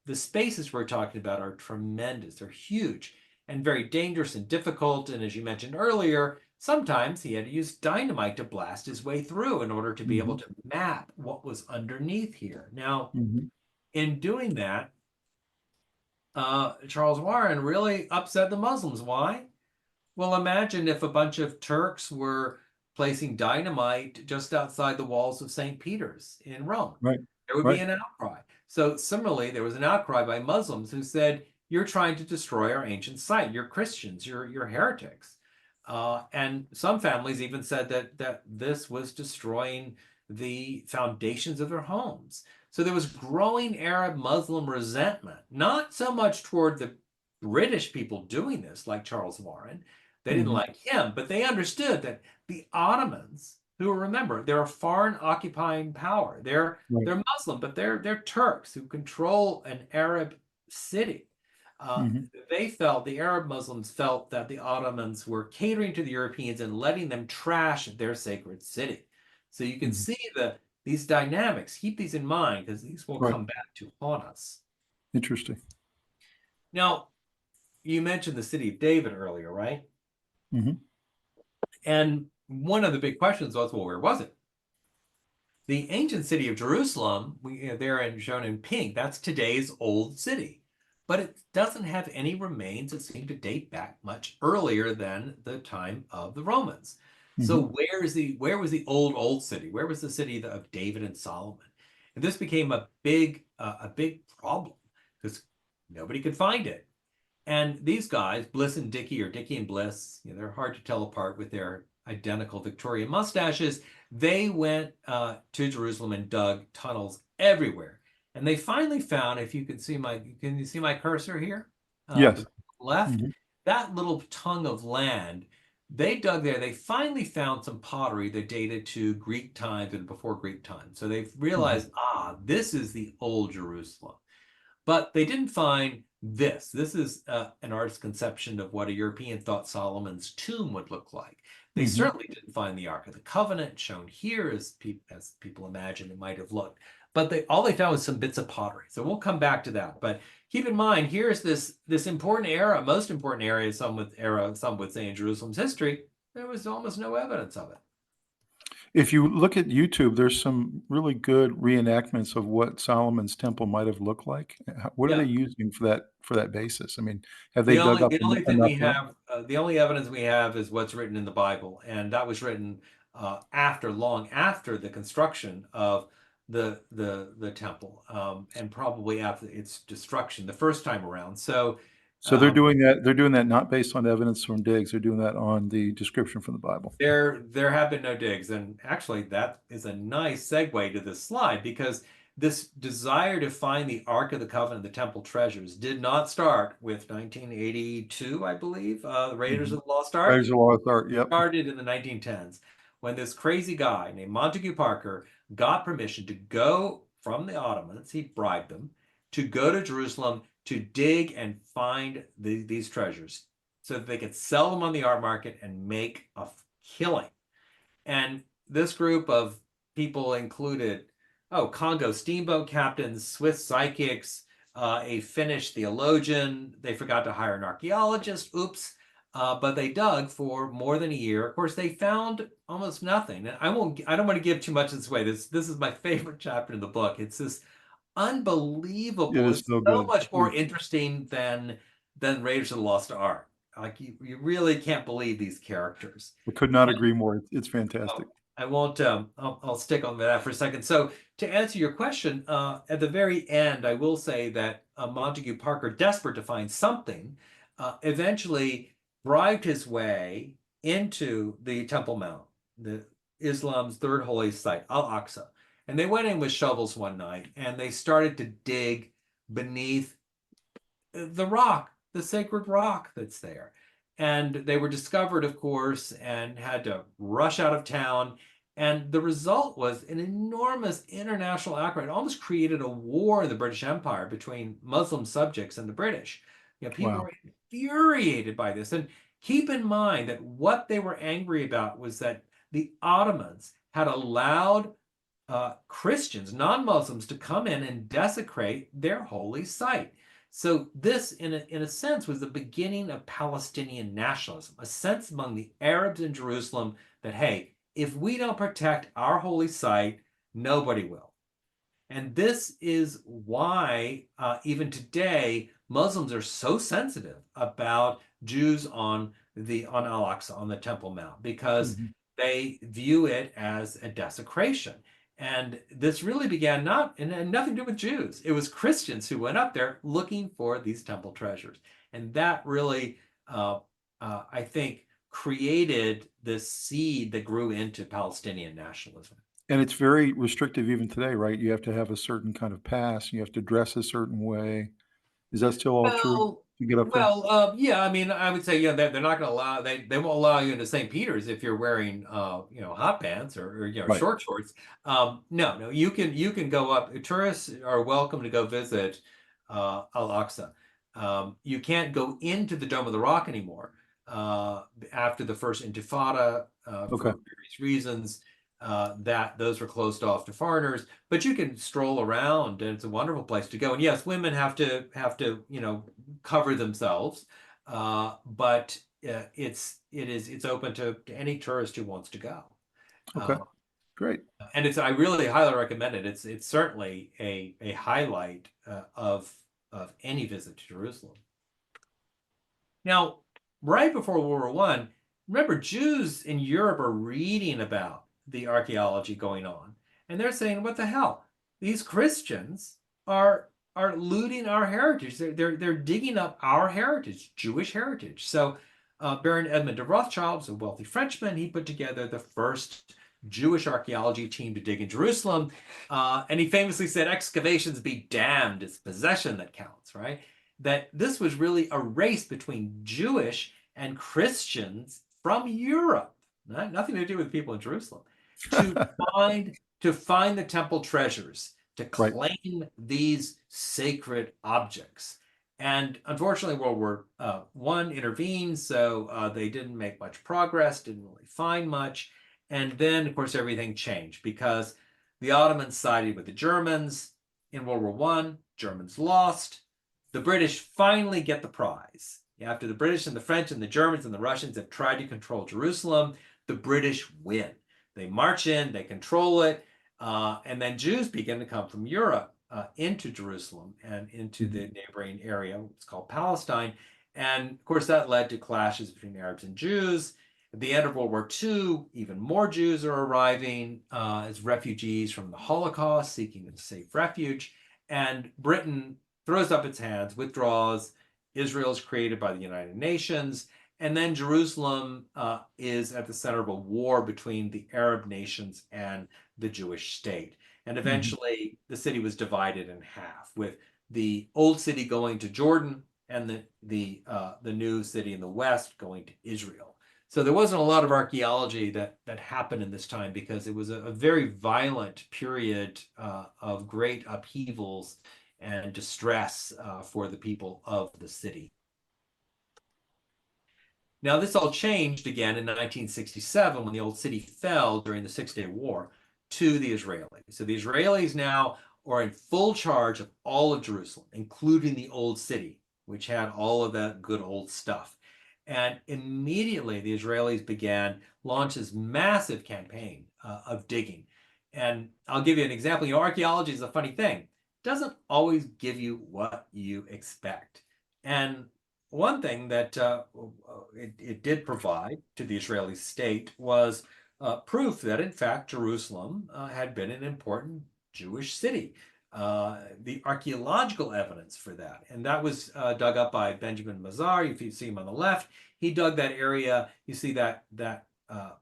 The spaces we're talking about are tremendous. They're huge and very dangerous and difficult. And as you mentioned earlier, sometimes he had to use dynamite to blast his way through in order to be able to map what was underneath here. Now, in doing that, Charles Warren really upset the Muslims. Why? Well, imagine if a bunch of Turks were placing dynamite just outside the walls of St. Peter's in Rome. Right. There would be an outcry. So similarly, there was an outcry by Muslims who said, you're trying to destroy our ancient site. You're Christians. You're heretics. And some families even said that this was destroying the foundations of their homes. So there was growing Arab Muslim resentment, not so much toward the British people doing this, like Charles Warren. They didn't like him, but they understood that the Ottomans, who remember, they're a foreign occupying power. They're Muslim, but they're Turks who control an Arab city. They felt, the Arab Muslims felt that the Ottomans were catering to the Europeans and letting them trash their sacred city. So you can see these dynamics. Keep these in mind because these will come back to haunt us. Interesting. Now, you mentioned the city of David earlier, right? And one of the big questions was, well, where was it? The ancient city of Jerusalem, they're shown in pink, that's today's old city. But it doesn't have any remains that seem to date back much earlier than the time of the Romans. So where was the old city? Where was the city of David and Solomon? And this became a big problem because nobody could find it. And these guys, Bliss and Dickey, or Dickey and Bliss, they're hard to tell apart with their identical Victorian mustaches. They went to Jerusalem and dug tunnels everywhere. And they finally found, if you can you see my cursor here? Yes. Left, that little tongue of land, they dug there. They finally found some pottery that dated to Greek times and before Greek times. So they've realized, this is the old Jerusalem. But they didn't find this. This is an artist's conception of what a European thought Solomon's tomb would look like. They certainly didn't find the Ark of the Covenant shown here as people imagine it might have looked. But all they found was some bits of pottery. So we'll come back to that. But keep in mind, here's this important era, most important area, some would say in Jerusalem's history. There was almost no evidence of it. If you look at YouTube, there's some really good reenactments of what Solomon's temple might have looked like. What are they Yeah. using for that basis? I mean, have they dug up The only thing enough we there? have, the only evidence we have is what's written in the Bible, and that was written long after the construction of the temple, and probably after its destruction the first time around. So So um, they're doing that not based on evidence from digs, they're doing that on the description from the Bible. there have been no digs, and actually that is a nice segue to this slide, because this desire to find the Ark of the Covenant, the temple treasures, did not start with 1982, I believe. The Raiders Mhm. of the Lost Ark Raiders of the Lost Ark, yep. started in the 1910s, when this crazy guy named Montague Parker got permission to go from the Ottomans. He bribed them to go to Jerusalem to dig and find these treasures so that they could sell them on the art market and make a killing. And this group of people included, Congo steamboat captains, Swiss psychics, a Finnish theologian. They forgot to hire an archaeologist. Oops. But they dug for more than a year. Of course, they found almost nothing. And I don't want to give too much of this away. This is my favorite chapter in the book. It's this It unbelievable. is It's so so good. much more interesting than Raiders of the Lost Ark. Like you really can't believe these characters. I could not agree more. It's fantastic. Oh, I won't. I'll stick on that for a second. So to answer your question, at the very end, I will say that Montague Parker, desperate to find something, eventually bribed his way into the Temple Mount, the Islam's third holiest site, Al-Aqsa. And they went in with shovels one night, and they started to dig beneath the rock, the sacred rock that's there. And they were discovered, of course, and had to rush out of town. And the result was an enormous international outcry. It almost created a war in the British Empire between Muslim subjects and the British. People Wow. were infuriated by this. And keep in mind that what they were angry about was that the Ottomans had allowed Christians, non-Muslims, to come in and desecrate their holy site. So this, in a sense, was the beginning of Palestinian nationalism, a sense among the Arabs in Jerusalem that, hey, if we don't protect our holy site, nobody will. And this is why, even today, Muslims are so sensitive about Jews on Al-Aqsa, on the Temple Mount, because Mhm. they view it as a desecration. And this really began and nothing to do with Jews. It was Christians who went up there looking for these temple treasures. And that really, I think, created this seed that grew into Palestinian nationalism. And it's very restrictive even today, right? You have to have a certain kind of pass, you have to dress a certain way. Is that still all true Well, to get up there? yeah. I mean, I would say, they're not going to allow they won't allow you into St. Peter's if you're wearing hot pants or Right. short shorts. No, you can go up. Tourists are welcome to go visit Al-Aqsa. You can't go into the Dome of the Rock anymore after the first Intifada Okay. for various reasons. That those were closed off to foreigners, but you can stroll around, and it's a wonderful place to go. And yes, women have to cover themselves, but it's open to any tourist who wants to go. Okay. Uh, Great. and I really highly recommend it. It's certainly a highlight of any visit to Jerusalem. Now, right before World War One, remember, Jews in Europe are reading about the archaeology going on, and they're saying, "What the hell? These Christians are looting our heritage. They're digging up our heritage, Jewish heritage." So, Baron Edmund de Rothschild was a wealthy Frenchman. He put together the first Jewish archaeology team to dig in Jerusalem, and he famously said, "Excavations be damned; it's possession that counts." Right? That this was really a race between Jewish and Christians from Europe, nothing to do with people in Jerusalem, to find the temple treasures, to Right. claim these sacred objects. And unfortunately, World War One intervened, so they didn't make much progress, didn't really find much. And then, of course, everything changed because the Ottomans sided with the Germans in World War One. Germans lost. The British finally get the prize. After the British and the French and the Germans and the Russians have tried to control Jerusalem, the British win. They march in, they control it, and then Jews begin to come from Europe into Jerusalem and into the neighboring area. It's called Palestine. And of course, that led to clashes between Arabs and Jews. At the end of World War II, even more Jews are arriving as refugees from the Holocaust, seeking a safe refuge. And Britain throws up its hands, withdraws. Israel is created by the United Nations. And then Jerusalem is at the center of a war between the Arab nations and the Jewish state. And eventually, the city was divided in half, with the old city going to Jordan and the new city in the west going to Israel. So there wasn't a lot of archaeology that happened in this time because it was a very violent period of great upheavals and distress for the people of the city. Now, this all changed again in 1967 when the old city fell during the Six-Day War to the Israelis. So the Israelis now are in full charge of all of Jerusalem, including the old city, which had all of that good old stuff. And immediately the Israelis launched this massive campaign of digging. And I'll give you an example. Archaeology is a funny thing. It doesn't always give you what you expect. And one thing that it did provide to the Israeli state was proof that, in fact, Jerusalem had been an important Jewish city. The archaeological evidence for that, and that was dug up by Benjamin Mazar. If you see him on the left, he dug that area. You see that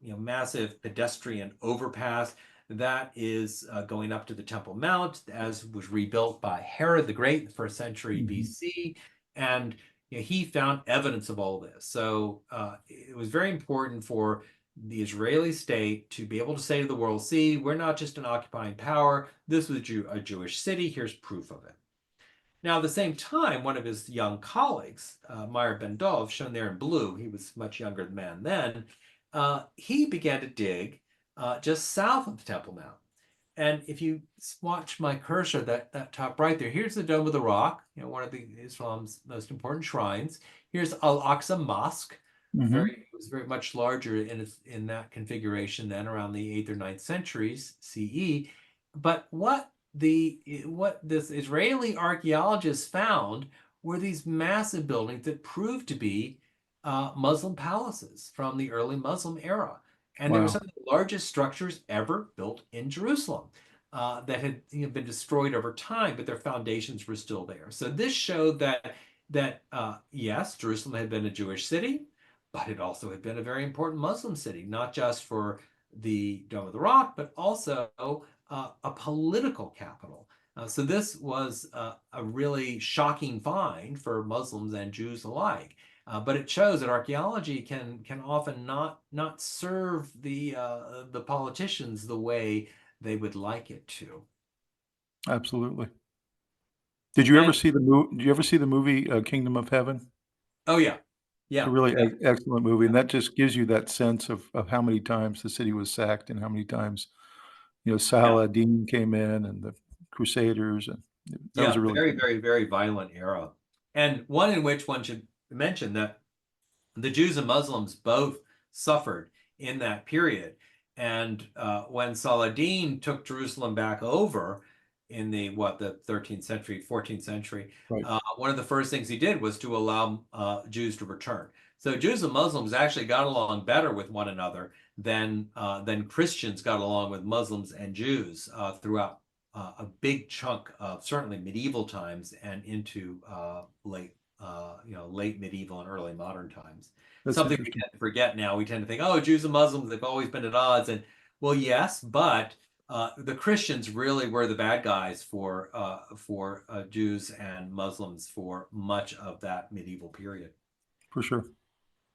massive pedestrian overpass that is going up to the Temple Mount, as was rebuilt by Herod the Great in the first century BC, and he found evidence of all this. So it was very important for the Israeli state to be able to say to the world, see, we're not just an occupying power. This was a Jewish city. Here's proof of it. Now, at the same time, one of his young colleagues, Meir Ben Dov, shown there in blue, he was much younger man then, he began to dig just south of the Temple Mount. And if you watch my cursor, that top right there, here's the Dome of the Rock, one of Islam's most important shrines. Here's Al-Aqsa Mosque. It was very much larger in that configuration then, around the 8th or 9th centuries CE. But what this Israeli archaeologists found were these massive buildings that proved to be Muslim palaces from the early Muslim era. And they were some of the largest structures ever built in Jerusalem that had been destroyed over time, but their foundations were still there. So this showed that yes, Jerusalem had been a Jewish city, but it also had been a very important Muslim city, not just for the Dome of the Rock, but also a political capital. So this was a really shocking find for Muslims and Jews alike. But it shows that archaeology can often not serve the politicians the way they would like it to. Absolutely. Did you ever see the movie Kingdom of Heaven? Oh yeah, It's a really excellent movie, and that just gives you that sense of how many times the city was sacked and how many times Saladin came in and the Crusaders, and that was a really very, very, very violent era, and one in which one should mention that the Jews and Muslims both suffered in that period. And when Saladin took Jerusalem back over in the 13th century, 14th century, one of the first things he did was to allow Jews to return. So Jews and Muslims actually got along better with one another than Christians got along with Muslims and Jews throughout a big chunk of certainly medieval times and into late medieval and early modern times. That's something we tend to forget now. We tend to think, oh, Jews and Muslims, they've always been at odds. And well, yes, but the Christians really were the bad guys for Jews and Muslims for much of that medieval period. For sure.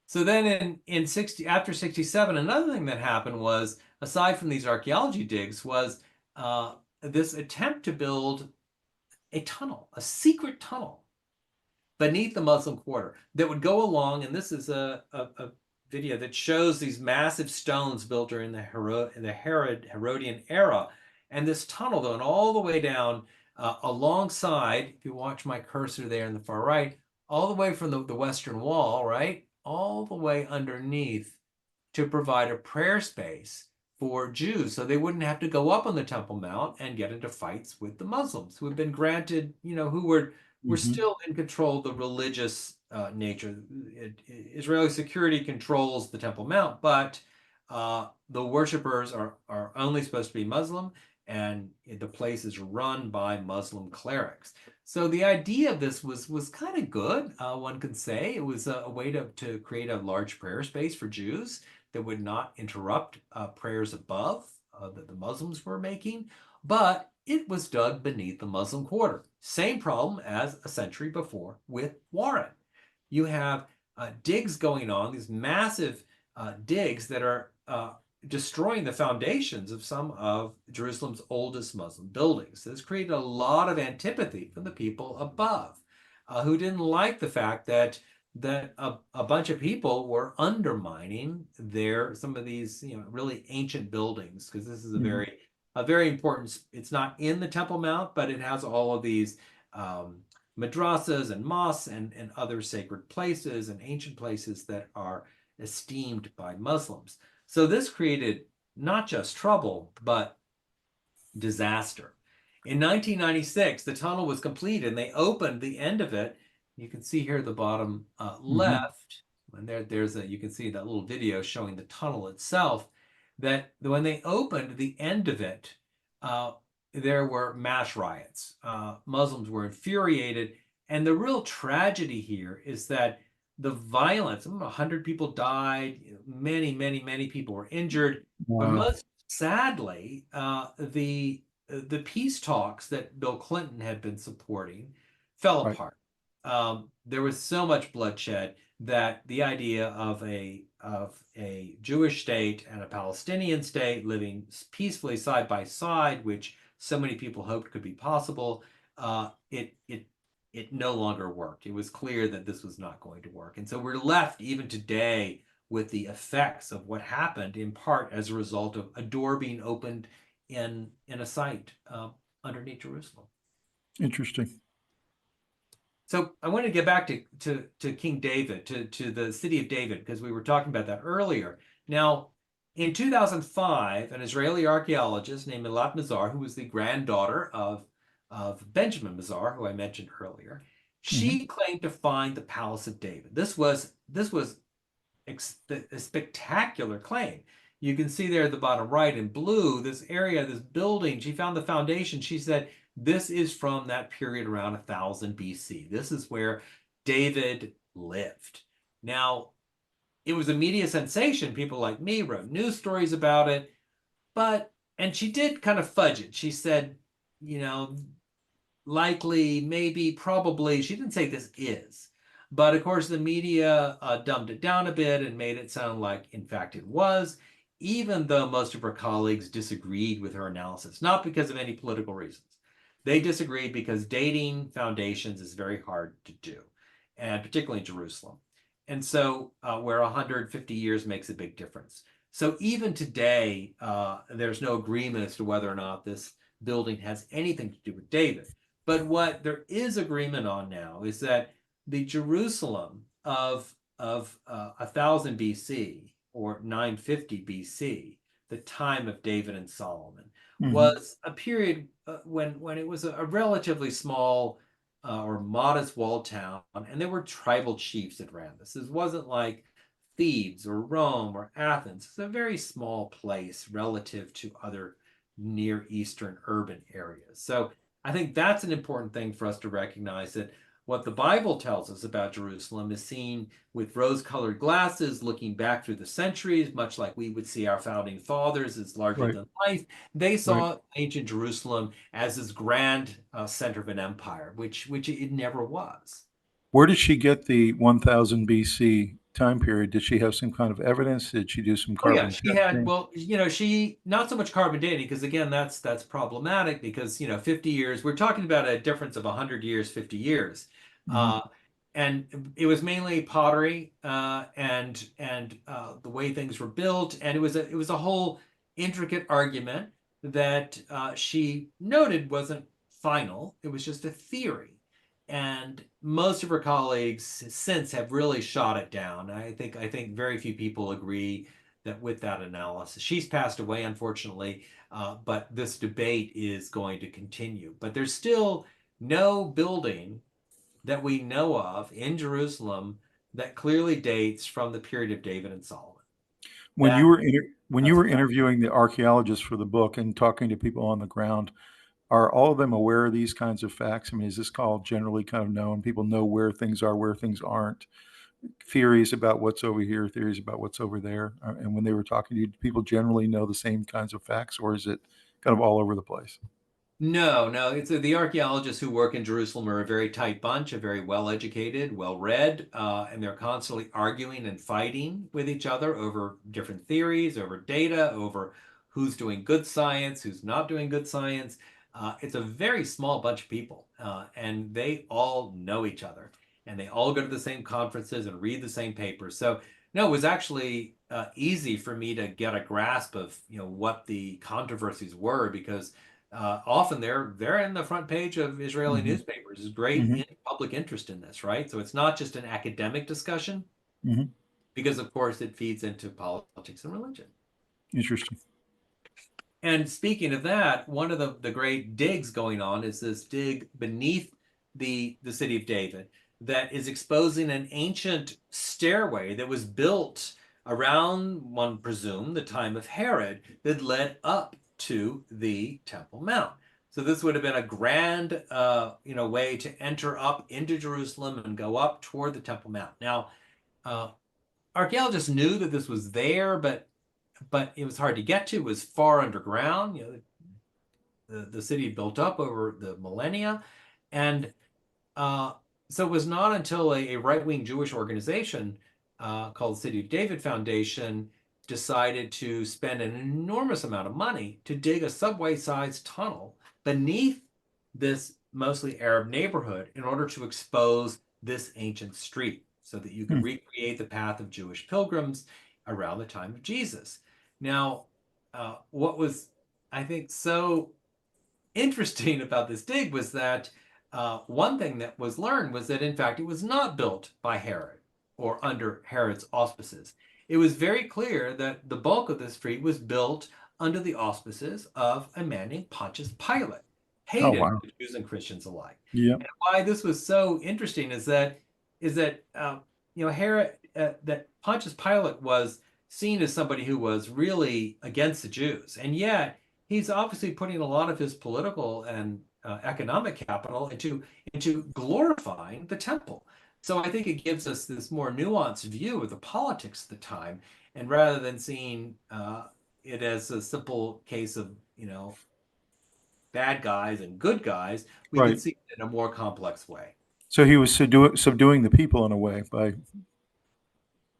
So then after 67, another thing that happened was, aside from these archaeology digs, was this attempt to build a tunnel, a secret tunnel beneath the Muslim quarter that would go along, and this is a video that shows these massive stones built during the Herodian era, and this tunnel going all the way down alongside, if you watch my cursor there in the far right, all the way from the Western Wall, right, all the way underneath to provide a prayer space for Jews, so they wouldn't have to go up on the Temple Mount and get into fights with the Muslims, who had been granted, who were Hmm. still in control of the religious nature. Israeli security controls the Temple Mount, but the worshippers are only supposed to be Muslim, and the place is run by Muslim clerics. So the idea of this was kind of good. One could say it was a way to create a large prayer space for Jews that would not interrupt prayers above that the Muslims were making, but it was dug beneath the Muslim quarter. Same problem as a century before with Warren. You have digs going on, these massive digs that are destroying the foundations of some of Jerusalem's oldest Muslim buildings. This created a lot of antipathy from the people above, who didn't like the fact that a bunch of people were undermining some of these really ancient buildings, because this is Hmm. a very important. It's not in the Temple Mount, but it has all of these madrasas and mosques and other sacred places and ancient places that are esteemed by Muslims. So this created not just trouble, but disaster. In 1996, the tunnel was completed and they opened the end of it. You can see here at the bottom Hmm. left, and you can see that little video showing the tunnel itself, that when they opened the end of it, uh, there were mass riots. Muslims were infuriated. And the real tragedy here is that the violence, 100 people died, many, many, many people were injured. But Wow. most sadly, the peace talks that Bill Clinton had been supporting fell Right. apart. There was so much bloodshed that the idea of a Jewish state and a Palestinian state living peacefully side by side, which so many people hoped could be possible, it no longer worked. It was clear that this was not going to work, and so we're left even today with the effects of what happened, in part as a result of a door being opened in a site underneath Jerusalem. Interesting. So I want to get back to King David, to the city of David, because we were talking about that earlier. Now, in 2005, an Israeli archaeologist named Eilat Mazar, who was the granddaughter of Benjamin Mazar, who I mentioned earlier, Hmm. she claimed to find the Palace of David. This was a spectacular claim. You can see there at the bottom right in blue, this area, this building. She found the foundation. She said, this is from that period around 1000 BC. This is where David lived. Now, it was a media sensation. People like me wrote news stories about it, and she did kind of fudge it. She said, you know, likely, maybe, probably. She didn't say this is. But of course, the media dumbed it down a bit and made it sound like, in fact, it was, even though most of her colleagues disagreed with her analysis, not because of any political reasons. They disagreed because dating foundations is very hard to do, and particularly in Jerusalem. And so, where 150 years makes a big difference. So, even today, there's no agreement as to whether or not this building has anything to do with David. But what there is agreement on now is that the Jerusalem of 1000 BC or 950 BC, the time of David and Solomon, Hmm. was a period when it was a relatively small or modest walled town, and there were tribal chiefs that ran this. This wasn't like Thebes or Rome or Athens. It's a very small place relative to other Near Eastern urban areas. So I think that's an important thing for us to recognize, that what the Bible tells us about Jerusalem is seen with rose-colored glasses, looking back through the centuries, much like we would see our founding fathers as larger Right. than life. They Right. saw ancient Jerusalem as this grand center of an empire, which it never was. Where did she get the 1000 BC time period? Did she have some kind of evidence? Did she do some Oh yeah, carbon she had, testing? well, she not so much carbon dating, because again, that's problematic, because 50 years, we're talking about a difference of 100 years, 50 years. Uh, Hmm. and it was mainly pottery and the way things were built, and it was a whole intricate argument that she noted wasn't final. It was just a theory. And most of her colleagues since have really shot it down. I think very few people agree that with that analysis. She's passed away, unfortunately, but this debate is going to continue. But there's still no building that we know of in Jerusalem that clearly dates from the period of David and Solomon. When That you were when you were interviewing the archaeologists for the book and talking to people on the ground, are all of them aware of these kinds of facts? I mean, is this all generally kind of known? People know where things are, where things aren't. Theories about what's over here, theories about what's over there. And when they were talking to you, do people generally know the same kinds of facts, or is it kind of all over the place? No. It's the archaeologists who work in Jerusalem are a very tight bunch, a very well-educated, well-read, and they're constantly arguing and fighting with each other over different theories, over data, over who's doing good science, who's not doing good science. It's a very small bunch of people, and they all know each other, and they all go to the same conferences and read the same papers. So no, it was actually easy for me to get a grasp of what the controversies were because often they're in the front page of Israeli Mm-hmm. newspapers. There's great Mm-hmm. public interest in this, right? So it's not just an academic discussion Mm-hmm. because, of course, it feeds into politics and religion. Interesting. And speaking of that, one of the great digs going on is this dig beneath the city of David that is exposing an ancient stairway that was built around, one presume, the time of Herod that led up to the Temple Mount. So this would have been a grand, way to enter up into Jerusalem and go up toward the Temple Mount. Now, archaeologists knew that this was there, but it was hard to get to. It was far underground. The city built up over the millennia, and so it was not until a right-wing Jewish organization called the City of David Foundation decided to spend an enormous amount of money to dig a subway-sized tunnel beneath this mostly Arab neighborhood in order to expose this ancient street so that you could recreate the path of Jewish pilgrims around the time of Jesus. Now, what was, I think, so interesting about this dig was that one thing that was learned was that, in fact, it was not built by Herod or under Herod's auspices. It was very clear that the bulk of the street was built under the auspices of a man named Pontius Pilate, Oh, hated wow. by Jews and Christians alike. Yeah. And why this was so interesting is that Herod that Pontius Pilate was seen as somebody who was really against the Jews, and yet he's obviously putting a lot of his political and economic capital into glorifying the temple. So I think it gives us this more nuanced view of the politics of the time, and rather than seeing it as a simple case of bad guys and good guys, we can Right. see it in a more complex way. So he was subduing the people in a way by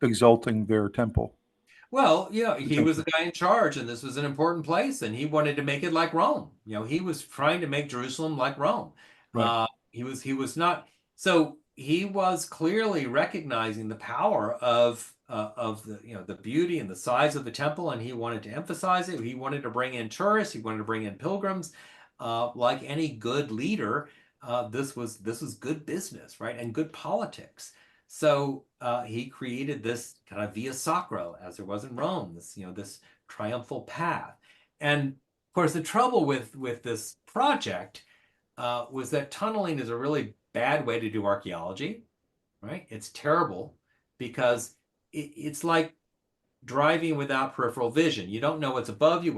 exalting their temple. Well, The he was the temple. guy in charge, and this was an important place, and he wanted to make it like Rome. He was trying to make Jerusalem like Rome. Right. He was not. So he was clearly recognizing the power of the beauty and the size of the temple, and he wanted to emphasize it. He wanted to bring in tourists. He wanted to bring in pilgrims. Like any good leader, this was good business, right, and good politics. So he created this kind of via sacra, as there was in Rome, this triumphal path. And of course, the trouble with this project was that tunneling is a really bad way to do archaeology, right? It's terrible because it's like driving without peripheral vision. You don't know what's above you,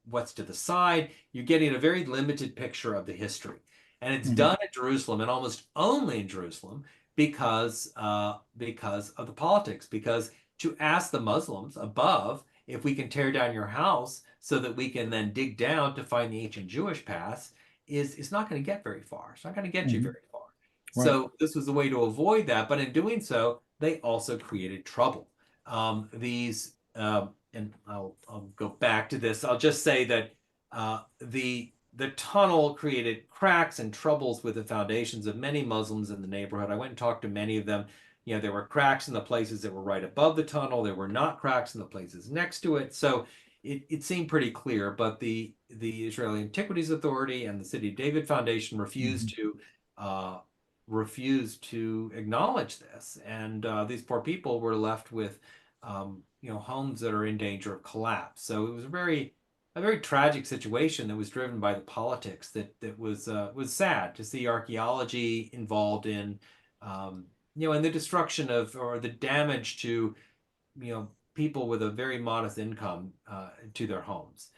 what's to the side. You're getting a very limited picture of the history. And it's Mm-hmm. done in Jerusalem and almost only in Jerusalem because of the politics. Because to ask the Muslims above if we can tear down your house so that we can then dig down to find the ancient Jewish past is not going to get very far. It's not going to get you Mm-hmm. very far. Right. So this was the way to avoid that. But in doing so, they also created trouble. And I'll go back to this. I'll just say that the tunnel created cracks and troubles with the foundations of many Muslims in the neighborhood. I went and talked to many of them. There were cracks in the places that were right above the tunnel. There were not cracks in the places next to it. So it seemed pretty clear. But the Israeli Antiquities Authority and the City of David Foundation refused to acknowledge this, and these poor people were left with homes that are in danger of collapse. So it was a very tragic situation that was driven by the politics that was sad to see archaeology involved in, in the destruction of or the damage to, people with a very modest income to their homes,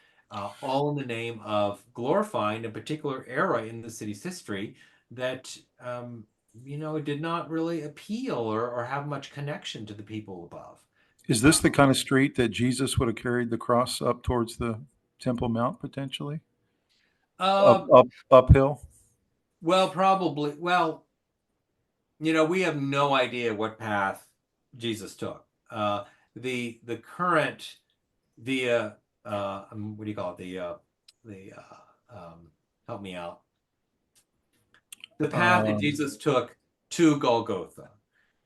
all in the name of glorifying a particular era in the city's history that, did not really appeal or have much connection to the people above. Is this the kind of street that Jesus would have carried the cross up towards the Temple Mount potentially? Uh, Uphill? well, probably. Well, we have no idea what path Jesus took. The current via what do you call it? The help me out. The path that Um, Jesus took to Golgotha,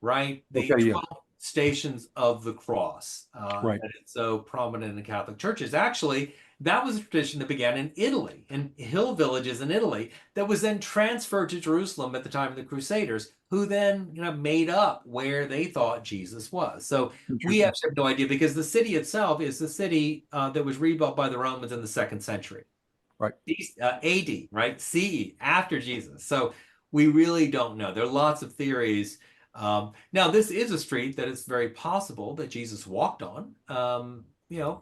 right? The okay, yeah, 12 stations of the cross right. that is so prominent in the Catholic churches. Actually, that was a tradition that began in Italy, in hill villages in Italy, that was then transferred to Jerusalem at the time of the Crusaders, who then made up where they thought Jesus was. So we Interesting. actually have no idea because the city itself is the city that was rebuilt by the Romans in the 2nd century. Right. AD, right? CE, after Jesus. So we really don't know. There are lots of theories. Now, this is a street that it's very possible that Jesus walked on.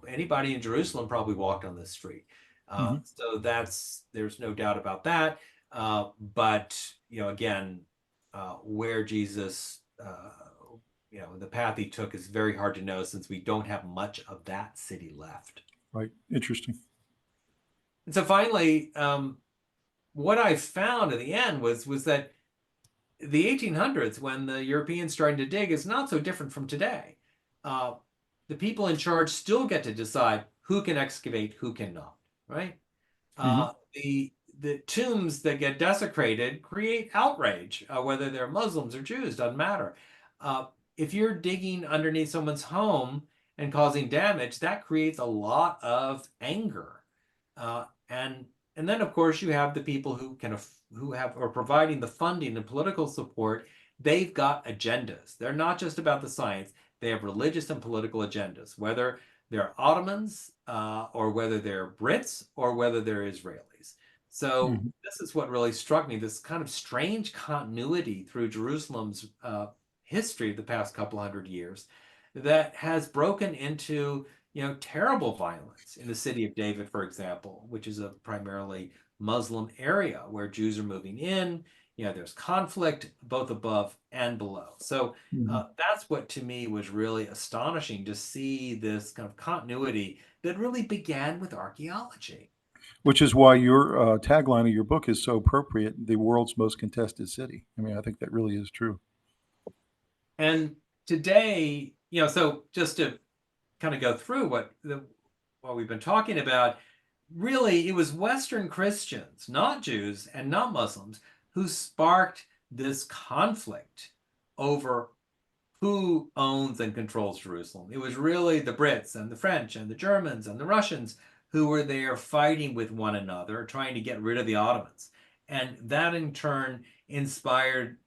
Anybody in Jerusalem probably walked on this street. Mhm. So there's no doubt about that. But, again, where Jesus, the path he took is very hard to know since we don't have much of that city left. Right. Interesting. And so finally, what I found in the end was that the 1800s, when the Europeans started to dig, is not so different from today. The people in charge still get to decide who can excavate, who cannot, right? Mhm. The tombs that get desecrated create outrage, whether they're Muslims or Jews, doesn't matter. If you're digging underneath someone's home and causing damage, that creates a lot of anger. And then of course you have the people who have or providing the funding and political support. They've got agendas. They're not just about the science. They have religious and political agendas, whether they're Ottomans or whether they're Brits or whether they're Israelis. So Mhm. this is what really struck me, this kind of strange continuity through Jerusalem's history of the past couple hundred years that has broken into terrible violence in the city of David, for example, which is a primarily Muslim area where Jews are moving in. There's conflict both above and below. So Mhm. that's what to me was really astonishing to see this kind of continuity that really began with archaeology. Which is why your tagline of your book is so appropriate, the world's most contested city. I mean, I think that really is true. And today, so just to kind of go through what we've been talking about, really it was Western Christians, not Jews and not Muslims, who sparked this conflict over who owns and controls Jerusalem. It was really the Brits and the French and the Germans and the Russians who were there fighting with one another, trying to get rid of the Ottomans. And that in turn inspired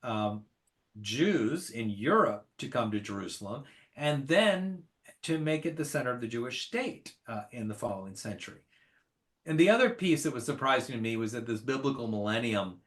Jews in Europe to come to Jerusalem and then to make it the center of the Jewish state in the following century. And the other piece that was surprising to me was that this biblical millennium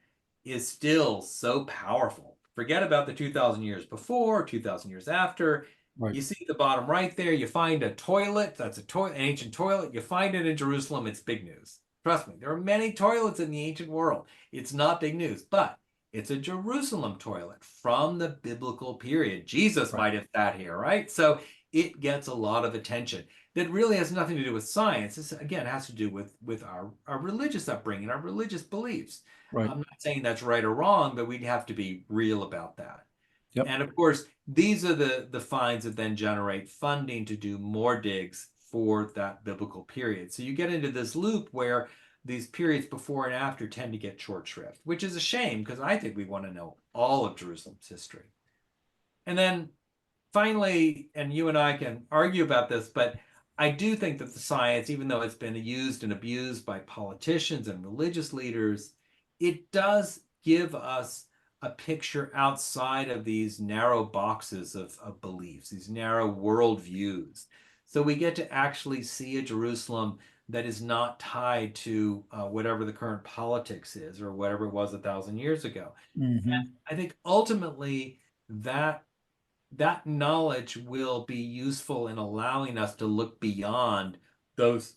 is still so powerful. Forget about the 2,000 years before, 2,000 years after. Right. You see at the bottom right there, you find a toilet. That's an ancient toilet. You find it in Jerusalem. It's big news. Trust me, there are many toilets in the ancient world. It's not big news, but it's a Jerusalem toilet from the biblical period. Jesus Right. might have sat here, right? So it gets a lot of attention that really has nothing to do with science. This again has to do with our religious upbringing, our religious beliefs. Right. I'm not saying that's right or wrong, but we'd have to be real about that. Yep. And of course, these are the finds that then generate funding to do more digs for that biblical period. So you get into this loop where these periods before and after tend to get short shrift, which is a shame because I think we want to know all of Jerusalem's history. And then finally, and you and I can argue about this, but I do think that the science, even though it's been used and abused by politicians and religious leaders, it does give us a picture outside of these narrow boxes of beliefs, these narrow worldviews. So we get to actually see a Jerusalem that is not tied to whatever the current politics is or whatever it was 1,000 years ago. Hmm. I think ultimately that that knowledge will be useful in allowing us to look beyond those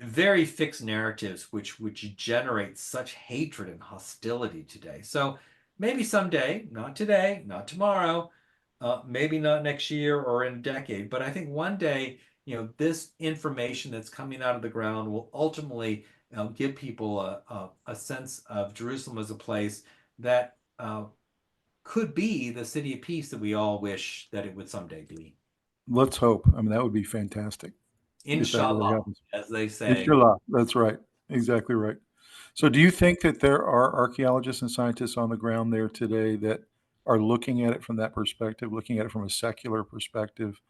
very fixed narratives which generate such hatred and hostility today. So maybe someday, not today, not tomorrow, maybe not next year or in a decade, but I think one day, this information that's coming out of the ground will ultimately give people a sense of Jerusalem as a place that could be the city of peace that we all wish that it would someday be. Let's hope. I mean, that would be fantastic if that really Inshallah, happens. as they say. Inshallah. That's right. Exactly right. So, do you think that there are archaeologists and scientists on the ground there today that are looking at it from that perspective, looking at it from a secular perspective,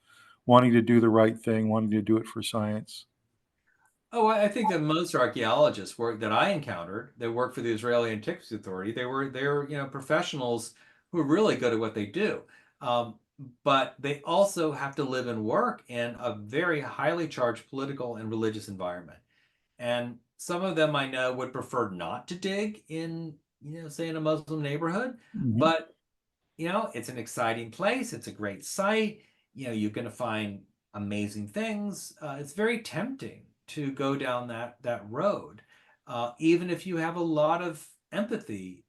wanting to do the right thing, wanting to do it for science? Oh, I think that most archaeologists that I encountered that work for the Israeli Antiquities Authority, they were professionals who are really good at what they do. Um, but they also have to live and work in a very highly charged political and religious environment. And some of them I know would prefer not to dig in, say in a Muslim neighborhood, Hmm. but it's an exciting place. It's a great site. You're going to find amazing things. It's very tempting to go down that road, even if you have a lot of empathy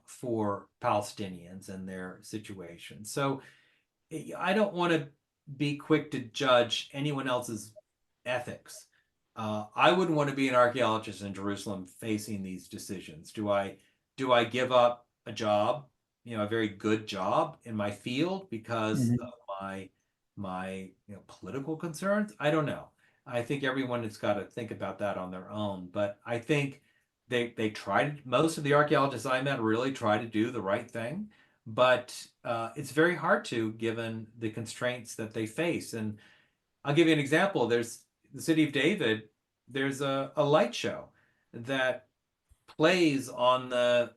for Palestinians and their situation. So I don't want to be quick to judge anyone else's ethics. I wouldn't want to be an archaeologist in Jerusalem facing these decisions. Do I give up a job, a very good job in my field because Hmm. of my political concerns? I don't know. I think everyone has got to think about that on their own. But I think they tried. Most of the archaeologists I met really try to do the right thing, but it's very hard to given the constraints that they face. And I'll give you an example. There's the city of David. There's a light show that plays on the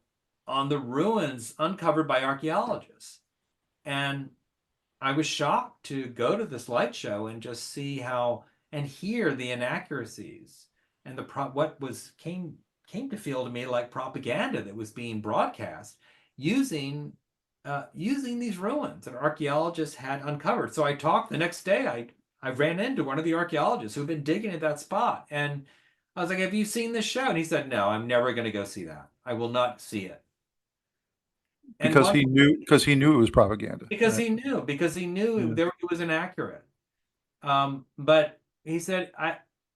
ruins uncovered by archaeologists. And I was shocked to go to this light show and just see how and hear the inaccuracies and what was came to feel to me like propaganda that was being broadcast using using these ruins that archaeologists had uncovered. So I talked the next day. I ran into one of the archaeologists who'd been digging at that spot, and I was like, "Have you seen this show?" And he said, "No, I'm never going to go see that. I will not see it." And Because one he knew it was propaganda, right? because he knew Yeah. there it was inaccurate. But he said,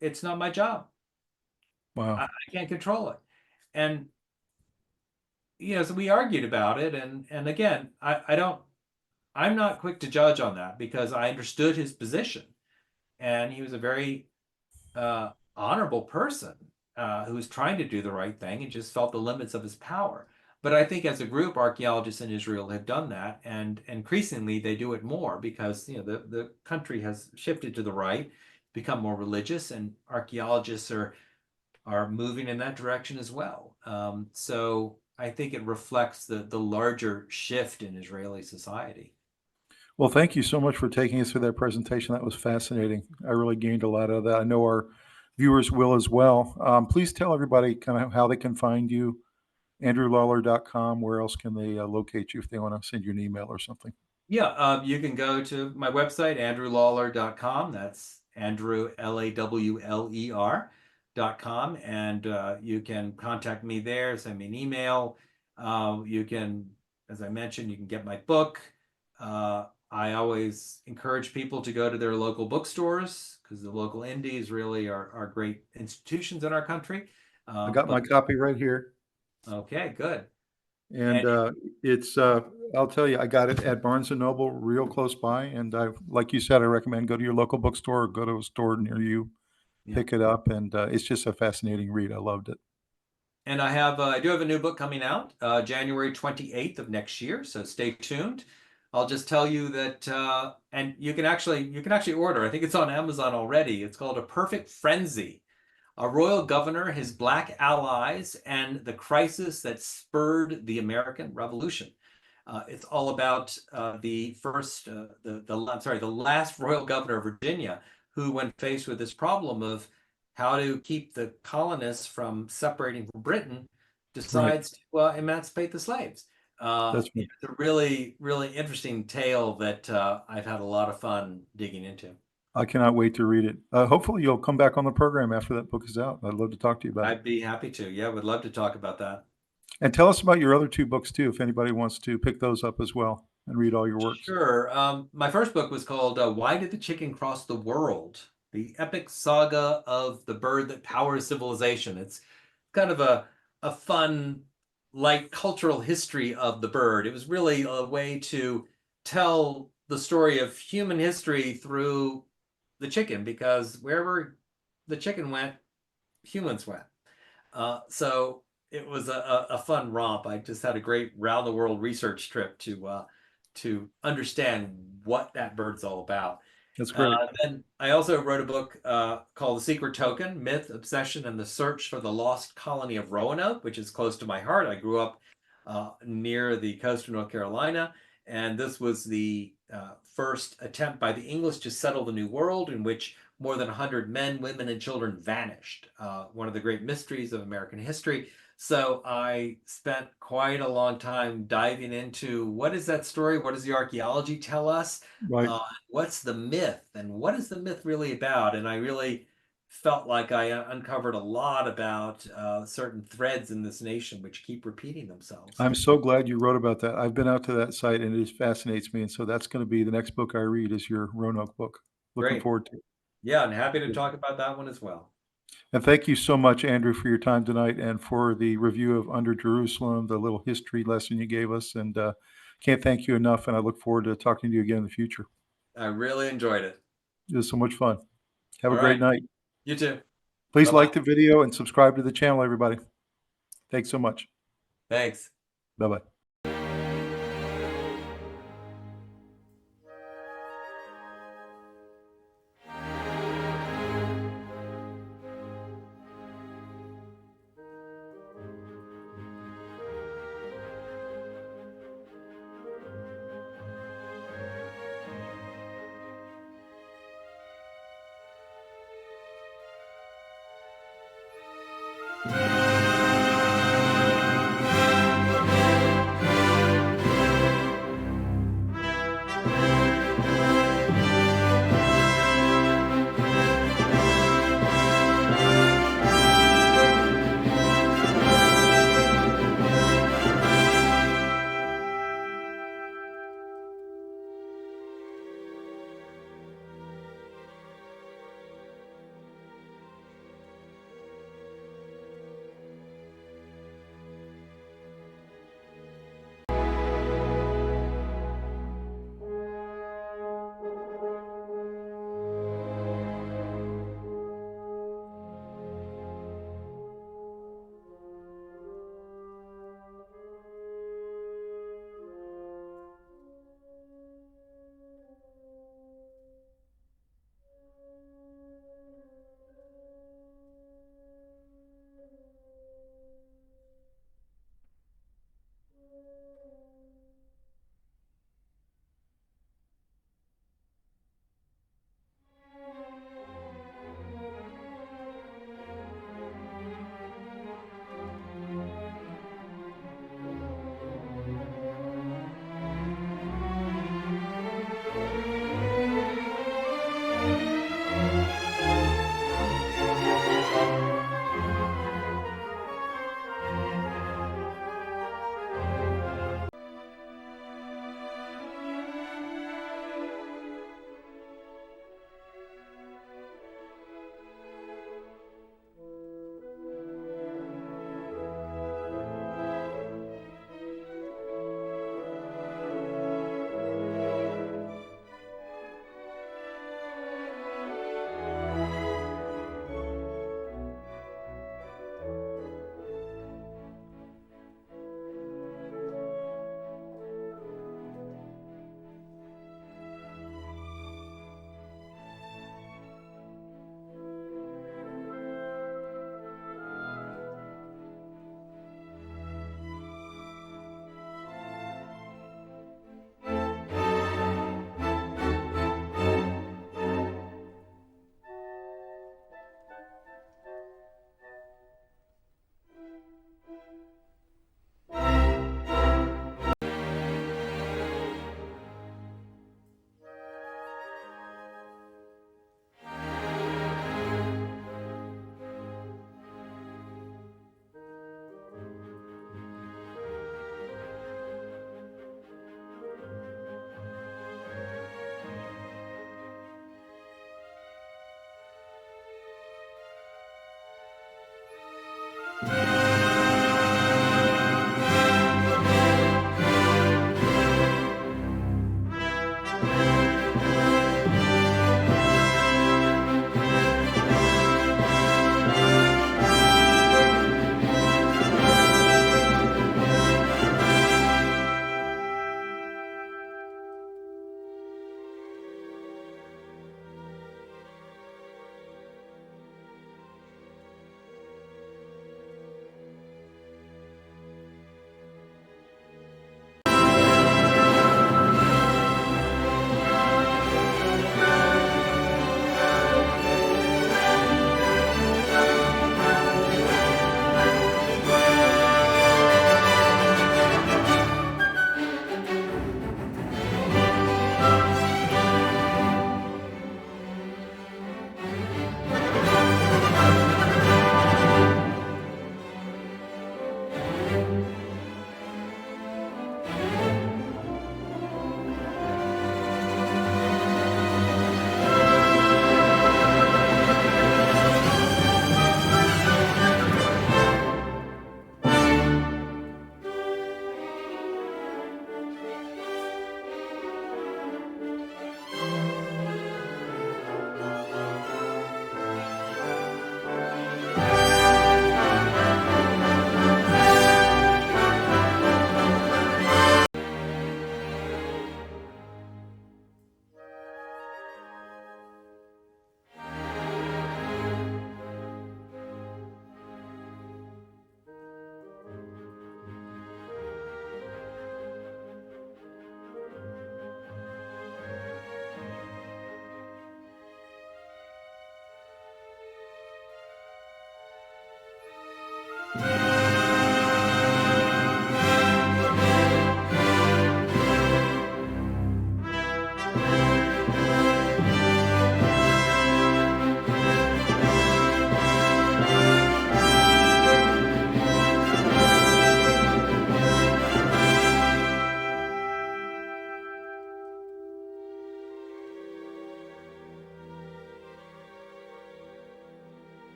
it's not my job. I, Wow. I can't control it." And so we argued about it, and again, I'm not quick to judge on that because I understood his position, and he was a very honorable person who was trying to do the right thing and just felt the limits of his power. But I think as a group, archaeologists in Israel have done that, and increasingly they do it more because the country has shifted to the right, become more religious, and archaeologists are moving in that direction as well. So I think it reflects the larger shift in Israeli society. Well, thank you so much for taking us through that presentation. That was fascinating. I really gained a lot out of that. I know our viewers will as well. Please tell everybody kind of how they can find you, andrewlawler.com. Where else can they locate you if they want to send you an email or something? Yeah, you can go to my website, andrewlawler.com. That's Andrew, Lawler.com. And you can contact me there, send me an email. You can, as I mentioned, you can get my book. I always encourage people to go to their local bookstores because the local indies really are great institutions in our country. I got But my copy right here. okay, good. And And it's, I'll tell you, I got it at Barnes and Noble real close by. And like you said, I recommend go to your local bookstore or go to a store near you, yeah. pick it up. And it's just a fascinating read. I loved it. And I do have a new book coming out January 28th of next year, so stay tuned. I'll just tell you that, and you can actually order. I think it's on Amazon already. It's called A Perfect Frenzy: a royal governor, his black allies, and the crisis that spurred the American Revolution. It's all about the last royal governor of Virginia, who, when faced with this problem of how to keep the colonists from separating from Britain, Right. decides to emancipate the slaves. That's right. It's a really, really interesting tale that I've had a lot of fun digging into. I cannot wait to read it. Hopefully you'll come back on the program after that book is out. I'd love to talk to you about it. I'd be happy to. Yeah, would love to talk about that. And tell us about your other two books too, if anybody wants to pick those up as well and read all your works. Sure. My first book was called Why Did the Chicken Cross the World? The Epic Saga of the Bird That Powers Civilization. It's kind of a fun, light cultural history of the bird. It was really a way to tell the story of human history through the chicken, because wherever the chicken went, humans went. So it was a fun romp. I just had a great round the world research trip to understand what that bird's all about. That's great. Then I also wrote a book called The Secret Token: Myth, Obsession, and the Search for the Lost Colony of Roanoke, which is close to my heart. I grew up near the coast of North Carolina, and this was the first attempt by the English to settle the New World, in which more than 100 men, women, and children vanished. One of the great mysteries of American history. So I spent quite a long time diving into what is that story? What does the archaeology tell us? Right. What's the myth? And what is the myth really about? And I really felt like I uncovered a lot about certain threads in this nation which keep repeating themselves. I'm so glad you wrote about that. I've been out to that site and it just fascinates me. And so that's going to be the next book I read is your Roanoke book. Looking Great. forward to it. Yeah, and happy to talk about that one as well. And thank you so much, Andrew, for your time tonight and for the review of Under Jerusalem, the little history lesson you gave us. And can't thank you enough. And I look forward to talking to you again in the future. I really enjoyed it. It was so much fun. Have a All great right. night. You too. Please Bye-bye. like the video and subscribe to the channel, everybody. Thanks so much. Thanks. Bye-bye.